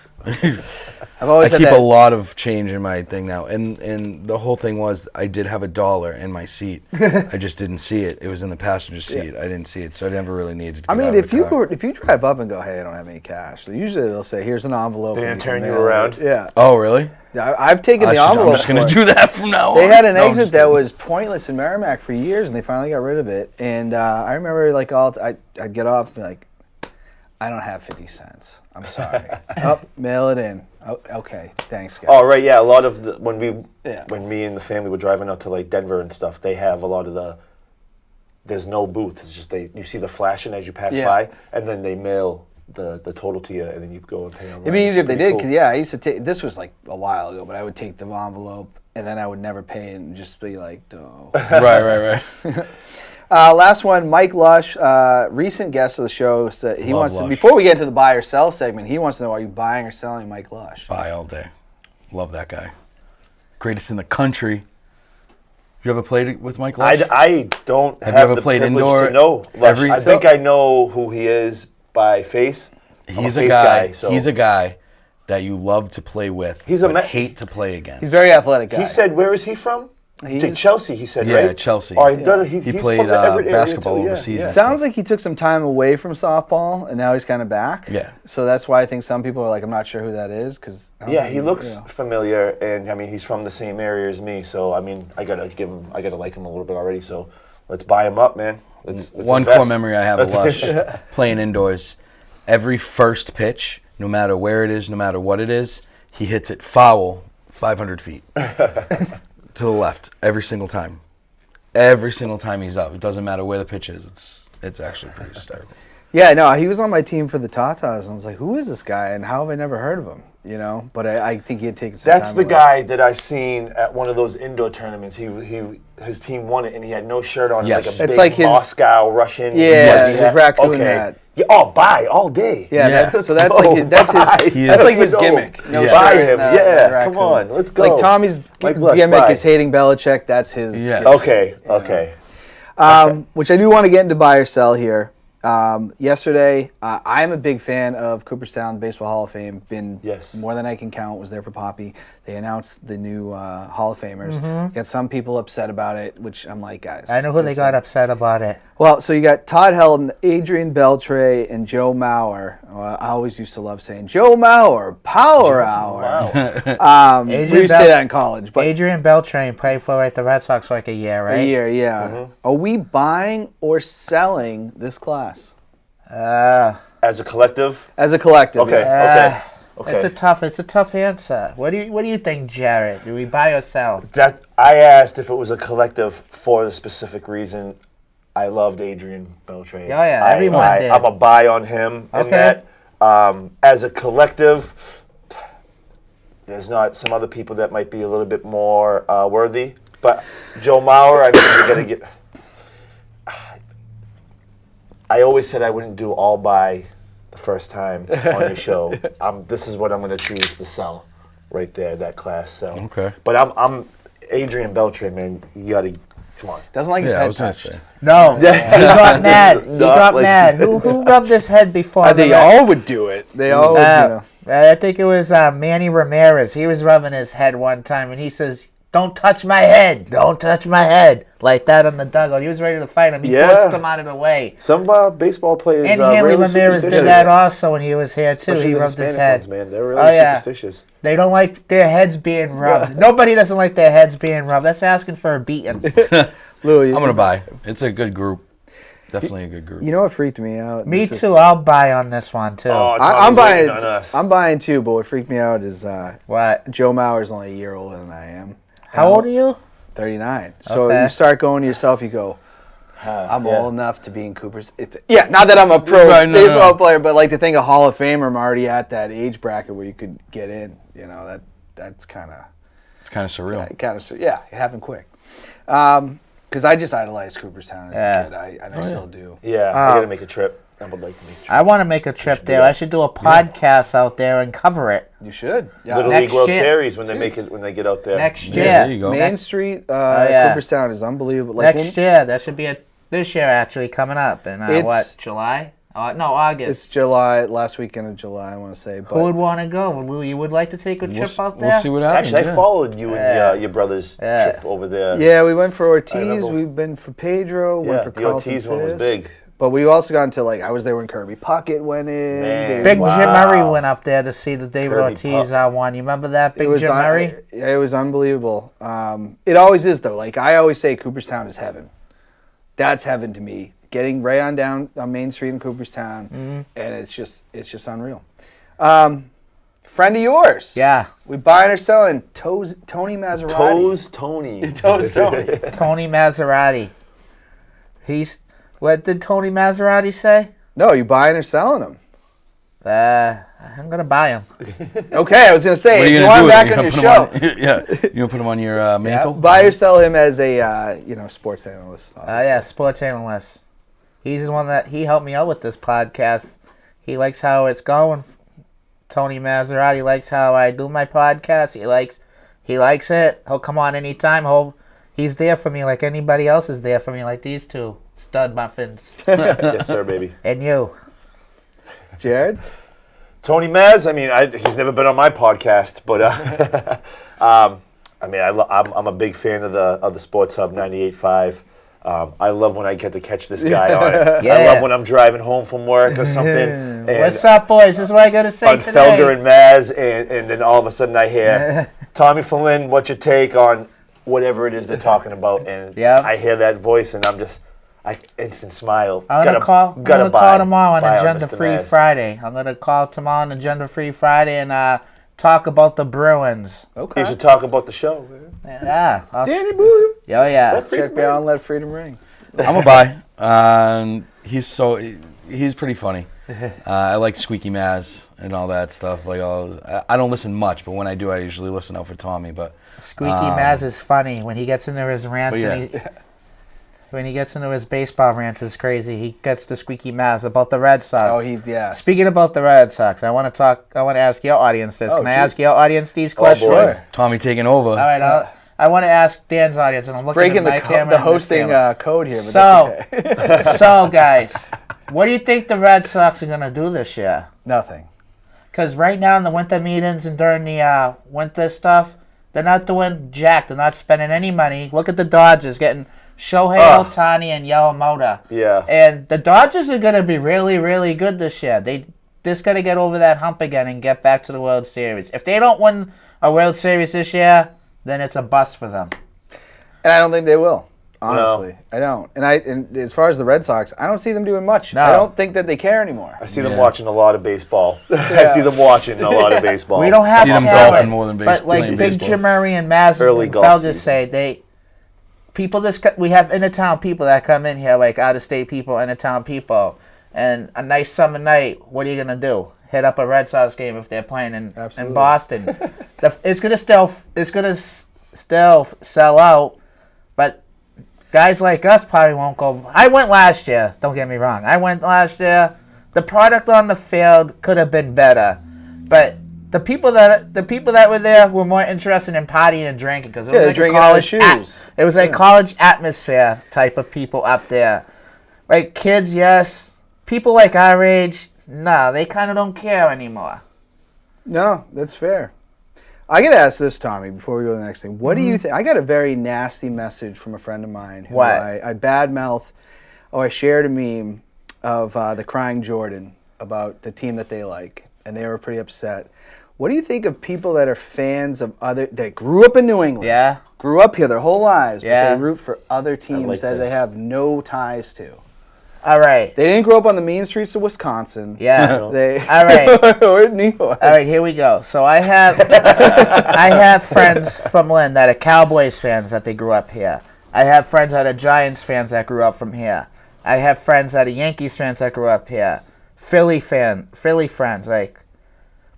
I've always I had keep that. a lot of change in my thing now, and the whole thing was I did have $1 in my seat. I just didn't see it. It was in the passenger seat. I didn't see it, so I never really needed to. I Get mean, out of if the car. if you drive up and go, hey, I don't have any cash, so usually they'll say, here's an envelope. They're and gonna turn can you mail it. around? Yeah. Oh, really? I've taken the I'm envelope. just gonna for it. do that from now on. They had an No, I'm exit just that kidding. was pointless in Merrimack for years, and they finally got rid of it. And I remember, like, I'd get off and be like, I don't have 50 cents. I'm sorry. Oh, mail it in. Oh, okay, thanks, guys. Oh, right, yeah. A lot of the, when me and the family were driving out to like Denver and stuff, they have a lot of there's no booth. It's just you see the flashing as you pass Yeah. by, and then they mail the total to you, and then you go and pay online. It'd be easier if they did, Pretty because, I used to take, this was like a while ago, but I would take the envelope, and then I would never pay it and just be like, oh. Right. Last one, Mike Lush, recent guest of the show, said he Love wants to, Lush. before we get into the buy or sell segment, he wants to know, are you buying or selling Mike Lush? Buy all day. Love that guy. Greatest in the country. You ever played with Mike Lush? I don't Have have, you ever the played privilege indoor to know Lush. every- I think I know who he is by face. I'm He's a a face guy. so He's a guy that you love to play with. He's a but ma- hate to play against. He's a very athletic guy. He said, where is he from? He's- Chelsea, he said, Yeah, right? Chelsea. Oh, He he's played from the Everett area basketball too, yeah, overseas. yeah. Sounds like he took some time away from softball, and now he's kind of back. Yeah. So that's why I think some people are like, I'm not sure who that is, because Yeah, he looks familiar, and I mean, he's from the same area as me, so I mean, I gotta like him a little bit already. So let's buy him up, man. Let's One invest. core memory I have of Lush, playing indoors, every first pitch, no matter where it is, no matter what it is, he hits it foul 500 feet to the left every single time. Every single time he's up. It doesn't matter where the pitch is. It's actually pretty hysterical. Yeah, no, he was on my team for the Tatas, and I was like, who is this guy, and how have I never heard of him? You know, but I think he had taken some That's time the away. guy that I seen at one of those indoor tournaments. His team won it, and he had no shirt on. Yes. Like a It's big like his- Moscow Russian. Yeah, fuzzy his raccoon okay. hat. Yeah, buy all day. Yeah, Yeah. so that's Let's like go. that's his He that's is- like his Let's go. gimmick. No Yeah. Buy shirt, him. no, Yeah, raccoon. come on, let's go. Like Tommy's Mike Lush, gimmick buy. is hating Belichick. That's his. Yes. gimmick. Okay. Which I do want to get into buy or sell here. Yesterday, I'm a big fan of Cooperstown Baseball Hall of Fame. Been Yes. more than I can count. Was there for Poppy. They announced the new Hall of Famers. Got some people upset about it, which I'm like, guys. I know who they got upset about it. Well, so you got Todd Helton, Adrian Beltre, and Joe Mauer. I always used to love saying Joe Mauer, Power Hour. We used to say that in college, but Adrian Beltre played for the Red Sox for like a year, right? a year, yeah. Are we buying or selling this class As a collective. as a collective? Okay. yeah. Okay. It's a tough answer. What do you think, Jared? Do we buy or sell? That I asked if it was a collective for the specific reason. I loved Adrian Beltre. Oh, yeah, everyone did. I'm a buy on him in Okay. that. As a collective, there's not some other people that might be a little bit more worthy. But Joe Mauer, I mean, you gotta get. I always said I wouldn't do all buy the first time on your show. This is what I'm going to choose to sell, right there, that class sell. Okay. But I'm Adrian Beltre, man. You got to come on. Doesn't like his Yeah, I head was gonna touched. say. No, he got mad. He Not got like- mad. Who rubbed his head before? They all would do it. They all would, I think it was Manny Ramirez. He was rubbing his head one time, and he says, "Don't touch my head! Don't touch my head!" Like that on the dugout. He was ready to fight him. He Yeah. pushed him out of the way. Some baseball players And are Hanley really Ramirez did superstitious. that also when he was here too. Especially He the rubbed his Hispanic head. ones, man. They're really Oh, yeah. superstitious. They don't like their heads being rubbed. Nobody doesn't like their heads being rubbed. That's asking for a beating. Louis, I'm gonna buy. It's a good group. Definitely a good group. You know what freaked me out? Me This is- too. I'll buy on this one too. Oh, I'm Tommy's waiting buying. on us. I'm buying too. But what freaked me out is What? Joe Mauer's only a year older than I am. How old are you? 39. So Okay. you start going to yourself. You go. I'm yeah. old enough to be in Cooper's. Not that I'm a pro Right, no, baseball no. player, but like to think a Hall of Famer, I'm already at that age bracket where you could get in. You know that's kind of It's kind of surreal. it happened quick. Because I just idolized Cooperstown as a kid. And I still do. Yeah, I got to make a trip. I would like to make a trip. I want to make a trip there. I should do a podcast out there and cover it You should. Yeah. Little next League World year. Series when they get out there. next Yeah, year. there you go. Main Street, yeah. Cooperstown is unbelievable. Like Next year. That should be this year actually coming up in It's- July, No, August. It's July, last weekend of July, I want to say. But Who would want to go? Lou, you would like to take a trip out there? We'll see what happens. Actually, I followed you and your brother's trip over there. Yeah, we went for Ortiz. remember. We've been for Pedro. Yeah, went for the Carlton Ortiz one was Fisk. big. But we also got into, like, I was there when Kirby Puckett went in. Man. Big Wow. Jim Murray went up there to see the David Kirby Ortiz one. You remember that, Big Jim Murray? It was unbelievable. It always is, though. Like, I always say Cooperstown is heaven. That's heaven to me. Getting right on down on Main Street in Cooperstown, and it's just unreal. Friend of yours. Yeah. We buying or selling Tony Maserati. Toes Tony. Toes Tony. Tony Maserati. What did Tony Maserati say? No, you buying or selling him? I'm going to buy him. Okay, I was going to say, What are if you you gonna want do? him back You on your gonna show. Yeah, you gonna put him on your mantle? Buy or sell him as a sports analyst. Yeah, sports analyst. He's the one that he helped me out with this podcast. He likes how it's going. Tony Maserati likes how I do my podcast. He likes it. He'll come on anytime. He's there for me like anybody else is there for me, like these two stud muffins. Yes, sir, baby. And you. Jared? Tony Mazz, I mean, he's never been on my podcast, but I mean, I'm a big fan of the Sports Hub 98.5. I love when I get to catch this guy on it. Yeah. I love when I'm driving home from work or something. And What's up, boys? This is what I got to say on today. Felger and Mazz, and then all of a sudden I hear, Tommy Flynn, what's your take on whatever it is they're talking about? And Yep. I hear that voice, and I instant smile. I'm gonna call tomorrow on Agenda Mr. Free Mazz. Friday. I'm gonna call tomorrow on Agenda Free Friday and talk about the Bruins. Okay. You should talk about the show. Yeah. Danny Boone. Yeah. Check me out and let freedom ring. I'm a buy. He's pretty funny. I like Squeaky Mazz and all that stuff. Like I don't listen much, but when I do, I usually listen out for Tommy. But Squeaky Mazz is funny when he gets into his rants. When he gets into his baseball rants, it's crazy. He gets to Squeaky Mazz about the Red Sox. Speaking about the Red Sox, I want to ask your audience this. Can I ask your audience these questions? boy. Tommy taking over. All right, I want to ask Dan's audience, and I'm looking Breaking at my camera. the hosting code here, but So, that's okay. so guys, what do you think the Red Sox are going to do this year? Nothing. Because right now in the winter meetings and during the winter stuff, they're not doing jack. They're not spending any money. Look at the Dodgers getting Shohei Ohtani and Yamamoto. Yeah. And the Dodgers are going to be really, really good this year. They just got to get over that hump again and get back to the World Series. If they don't win a World Series this year, then it's a bust for them. And I don't think they will. Honestly, I don't. And as far as the Red Sox, I don't see them doing much. No. I don't think that they care anymore. I see them watching a lot of baseball. I see them watching a lot of baseball. We don't have See them talent, golfing more than but like playing Big baseball. Jim Murray and Mazz Early and golf Felger season. say we have in-town people that come in here, like out-of-state people, in-town people, and a nice summer night. What are you gonna do? Hit up a Red Sox game if they're playing in Boston. It's gonna still sell out, but guys like us probably won't go. I went last year. Don't get me wrong. I went last year. The product on the field could have been better, but the people that were there were more interested in partying and drinking because it was like drinking a out of college. shoes. It was like college atmosphere type of people up there. Like kids, yes. People like our age, no, they kind of don't care anymore. No, that's fair. I got to ask this, Tommy, before we go to the next thing. What do you think? I got a very nasty message from a friend of mine. Who What? I badmouth, I shared a meme of the crying Jordan about the team that they like, and they were pretty upset. What do you think of people that are fans of that grew up in New England? Yeah. Grew up here their whole lives, Yeah. but they root for other teams like that they this. have no ties to. All right. They didn't grow up on the mean streets of Wisconsin. Yeah. They All right. or New York. All right, here we go. So I have friends from Lynn that are Cowboys fans that they grew up here. I have friends that are Giants fans that grew up from here. I have friends that are Yankees fans that grew up here. Philly friends, like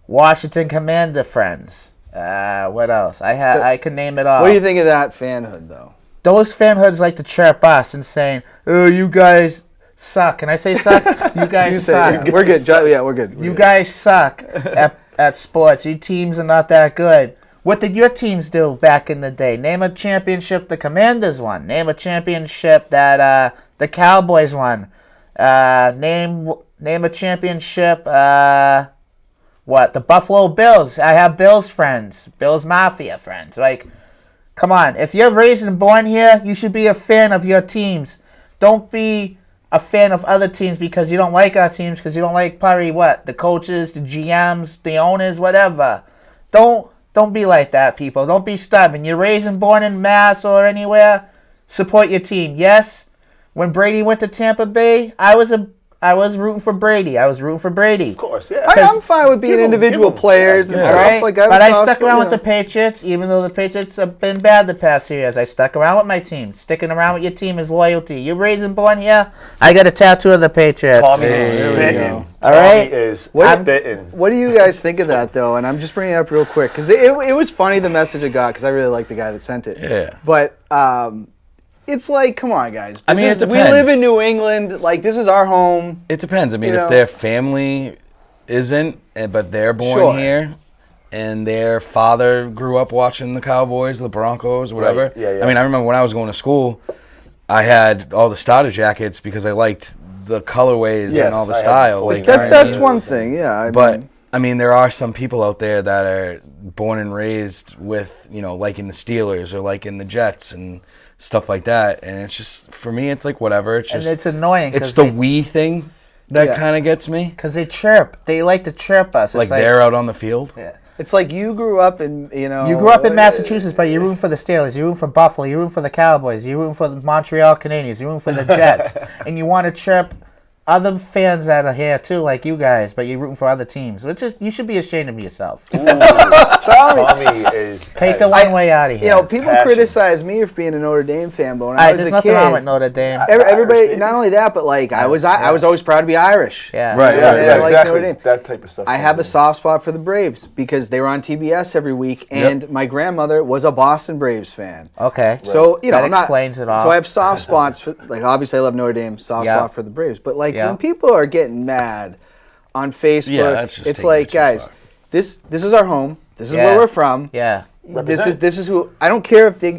Washington Commander friends. What else? I can name it all. What do you think of that fanhood, though? Those fanhoods like to chirp us and saying, "Oh, you guys suck." Can I say suck? You guys suck. We're good. Yeah, we're good. You guys suck at sports. Your teams are not that good. What did your teams do back in the day? Name a championship the Commanders won. Name a championship that the Cowboys won. Name Name a championship. What? The Buffalo Bills. I have Bills friends. Bills Mafia friends. Like, come on. If you're raised and born here, you should be a fan of your teams. Don't be a fan of other teams because you don't like our teams, because you don't like probably what? The coaches, the GMs, the owners, whatever. Don't be like that, people. Don't be stubborn. You're raised and born in Mass or anywhere. Support your team. Yes, when Brady went to Tampa Bay, I was rooting for Brady. Of course, yeah. I'm fine with being Give 'em- individual give 'em- players yeah, and yeah. stuff. Right? Like, But I was stuck around with yeah. the Patriots, even though the Patriots have been bad the past few years. I stuck around with my team. Sticking around with your team is loyalty. You're raised and born here. I got a tattoo of the Patriots. Tommy is There we spitting. go. All Tommy right. is What- spitting. What do you guys think of that, though? And I'm just bringing it up real quick because it was funny the message it got because I really like the guy that sent it. Yeah. But it's like, come on, guys. I mean, it we depends. live in New England. Like, this is our home. It depends. I mean, You know? if their family isn't, but they're born Sure. here, and their father grew up watching the Cowboys, the Broncos, whatever. Right. Yeah, yeah. I mean, I remember when I was going to school, I had all the starter jackets because I liked the colorways Yes, and all the I had style. full Like, jackets. That's Yeah. one thing. Yeah. But I mean, there are some people out there that are born and raised with, liking the Steelers or liking the Jets and stuff like that. And it's just, for me, it's like whatever. It's And just, it's annoying it's because the we thing that Yeah. kind of gets me. they chirp. They like to chirp us. Like It's they're out on the field. Yeah. it's like you grew up in, You grew up in Massachusetts, but you're rooting for the Steelers. You're rooting for Buffalo. You're rooting for the Cowboys. You're rooting for the Montreal Canadiens. You're rooting for the Jets. And you want to chirp other fans that are here, too, like you guys, but you're rooting for other teams. Which is, you should be ashamed of yourself. Tommy is. Take the one way out of here. People Passion. criticize me for being a Notre Dame fan, but when All I right, was there's a nothing kid, wrong with Notre Dame. everybody, Irish, not only that, but like I was always proud to be Irish. Yeah. Right, Yeah, right, yeah, right. like exactly. Notre Dame. That type of stuff. I comes have a in. soft spot for the Braves because they were on TBS every week, and my grandmother was a Boston Braves fan. Okay. So That I'm not- explains it all. So I have soft spots for, like, obviously I love Notre Dame, soft Yeah. spot for the Braves, but like Yeah. when people are getting mad on Facebook, Yeah, that's just it's taking like, it too guys, far. this is our home. This is Yeah. where we're from. Yeah. This is who I don't care if they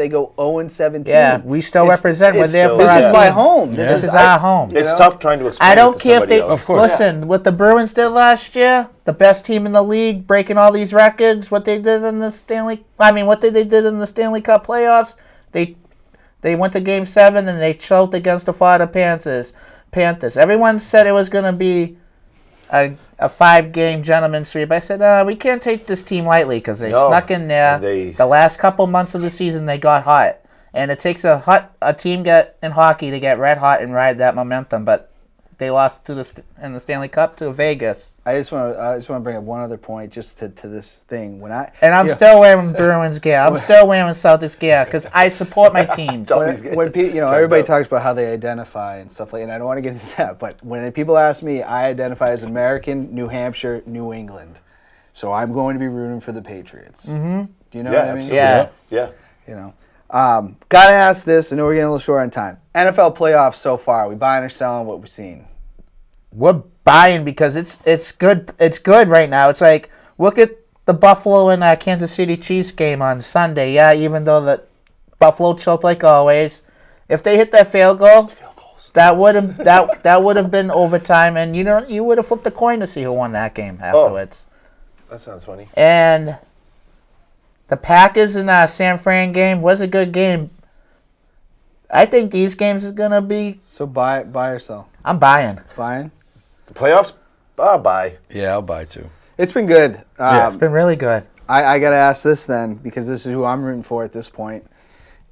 go 0-17. Yeah, we still represent. We're there for This our is my team. home. This is our home. It's tough trying to explain. I it don't to care if somebody they else. Of course. listen. What the Bruins did last year, the best team in the league, breaking all these records. What they did in the what they did in the Stanley Cup playoffs. They went to Game 7 and they choked against the Florida Panthers. Everyone said it was going to be a 5-game gentleman's sweep. I said, we can't take this team lightly because they No. snuck in there. And The last couple months of the season, they got hot. And it takes a team in hockey to get red hot and ride that momentum. But they lost in the Stanley Cup to Vegas. I just want to bring up one other point just to this thing. I'm still wearing Bruins gear. I'm still wearing Celtics gear because I support my teams. when everybody talks about how they identify and stuff like, and I don't want to get into that, but when people ask me, I identify as American, New Hampshire, New England, so I'm going to be rooting for the Patriots. Mm-hmm. Do you know Yeah, what I mean? absolutely. Yeah. Yeah. Gotta ask this. I know we're getting a little short on time. NFL playoffs so far. We buying or selling what we've seen? We're buying because it's good. It's good right now. It's like, look at the Buffalo and Kansas City Chiefs game on Sunday. Yeah, even though the Buffalo choked like always, if they hit that field goal, that would have been overtime, and you would have flipped the coin to see who won that game afterwards. That sounds funny. And the Packers and San Fran game was a good game. I think these games is gonna be. So buy or sell? I'm buying. Buying. The playoffs? Bye. Yeah, I'll buy two. It's been good. It's been really good. I got to ask this then, because this is who I'm rooting for at this point.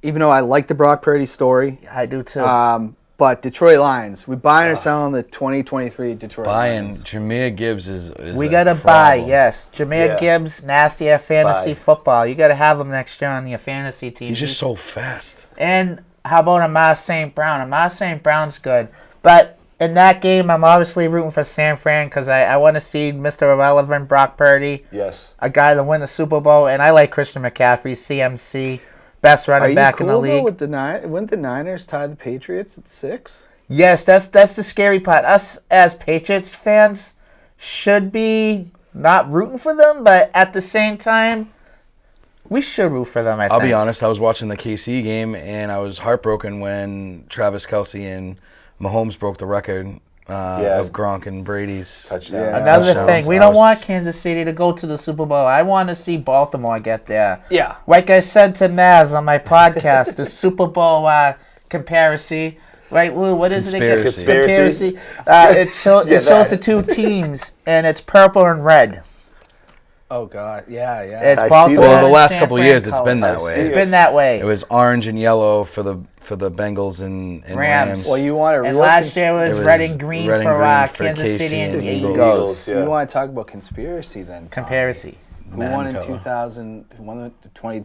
Even though I like the Brock Purdy story, I do too. but Detroit Lions, we buying or selling the 2023 Detroit Buying Lions? Jameer Gibbs is We a gotta buy, problem. yes. Jameer Yeah. Gibbs, nasty at fantasy Buy. football. You gotta have him next year on your fantasy team. He's just so fast. And how about Mazz St. Brown? Mazz St. Brown's good. But in that game, I'm obviously rooting for San Fran because I want to see Mr. Irrelevant Brock Purdy, Yes. a guy that win the Super Bowl. And I like Christian McCaffrey, CMC, best Are running you back cool in the though league. with wouldn't the Niners tie the Patriots at 6? Yes, that's the scary part. Us as Patriots fans should be not rooting for them, but at the same time, we should root for them, I think. I'll be honest, I was watching the KC game, and I was heartbroken when Travis Kelce and Mahomes broke the record of Gronk and Brady's Touchdown. Yeah. Another touchdowns. thing, we I don't was- want Kansas City to go to the Super Bowl. I want to see Baltimore get there. Yeah. Like I said to Mazz on my podcast, the Super Bowl comparison. Right, Lou? What is it again? Conspiracy. Conspiracy. It shows the two teams, and it's purple and red. Oh God. Yeah. It's I see Baltimore that. Well, the and last San couple Fran years, it's been colors. that way. It's been that way. It was orange and yellow for the Bengals and Rams. Rams. Well, you want to And last year was It was red and green red and for green for Kansas KC City and and Eagles. Eagles, yeah. You want to talk about conspiracy then? Tom? Comparison. Who won in Mancoa. 2000? Who won the 20?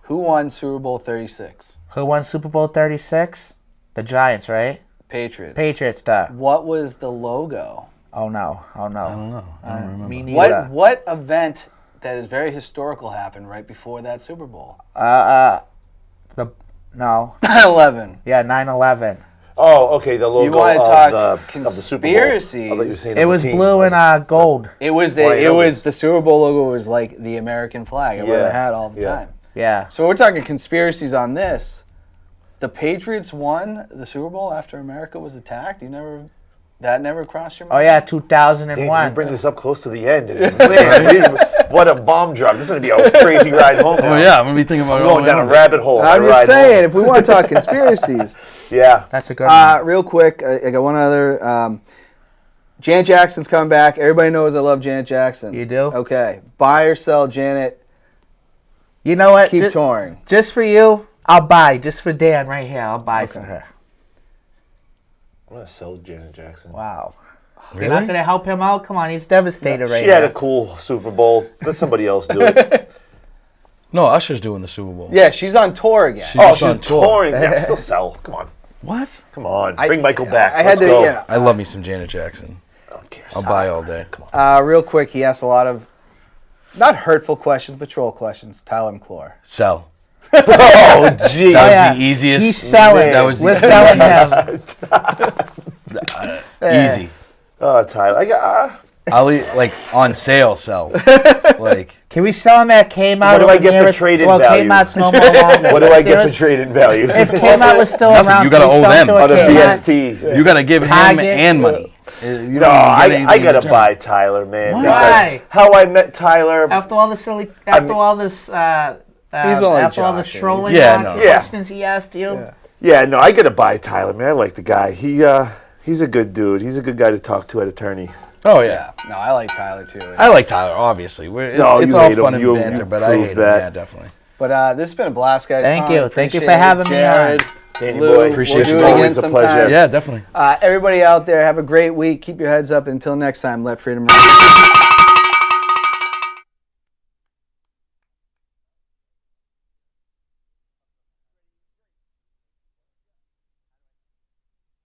Who won Super Bowl 36? Who won Super Bowl 36? The Giants, right? Patriots. Patriots, duh. What was the logo? Oh no. I don't know. I don't remember. Me neither. What event that is very historical happened right before that Super Bowl? No. 9/11. Yeah, 9/11. Oh, okay. The logo You want to of talk the Super Bowl. conspiracies? I thought you were saying It of the was team. blue and gold. It was Well, I it know was this. the Super Bowl logo was like the American flag. I wear the Yeah, hat all the yeah. time. Yeah. So we're talking conspiracies on this. The Patriots won the Super Bowl after America was attacked. That never crossed your Oh mind? yeah, Damn, 2001. you bring this up close to the end. Man, what a bomb drop. This is going to be a crazy ride home now. Oh yeah, I'm gonna be thinking about We're going down a rabbit hole. I'm on just ride saying, home. if we want to talk conspiracies. Yeah. That's a good one. Real quick, I got one other. Janet Jackson's coming back. Everybody knows I love Janet Jackson. You do? Okay. Buy or sell Janet. You know what? Keep touring. Just for you, I'll buy. Just for Dan right here, I'll buy for her. I'm going to sell Janet Jackson. Wow. Really? You're not going to help him out? Come on, he's devastated right She had now. a cool Super Bowl. Let somebody else do it. No, Usher's doing the Super Bowl. Yeah, she's on tour again. She's Oh, just she's on tour. touring. Yeah, still sell. Come on. What? Come on. Bring Michael back. I had Let's to. go. Yeah. I love me some Janet Jackson. Okay, I'll sorry. buy all day. Come on. Real quick, he asked a lot of not hurtful questions, but troll questions. Tyler McClure. Sell. Oh, gee. That was yeah. the easiest. He's selling. That was the We're selling him. easy. Oh, Tyler. I got, I'll eat like on sale. Sell. Like Can we sell him at Kmart? What do or I the get for nearest- trade-in well, value? Kmart's no more longer. what do I get There for is- trade-in value? If Kmart was still Nothing. around, You gotta can we owe sell them. to a On a Kmart? BST. you gotta give him Target. and money. No, I got to buy Tyler, man. Why? because Why? How I met Tyler. After all the silly, after all this, only after all the joking. trolling Yeah, no. questions he asked you. Yeah, no, I got to buy Tyler, man. I like the guy. He's a good dude. He's a good guy to talk to at attorney. Oh yeah. No, I like Tyler too. I like Tyler. Obviously, it's No, it's you all hate fun him. and You banter, but I proved hate that. him. Yeah, definitely. But this has been a blast, guys. Thank Tom, you. Thank you for appreciate it. having me on. Jared, Danny Lou, boy, Appreciate we'll it. do it again Always a sometime. pleasure. Yeah, definitely. Everybody out there, have a great week. Keep your heads up. Until next time, let freedom ring.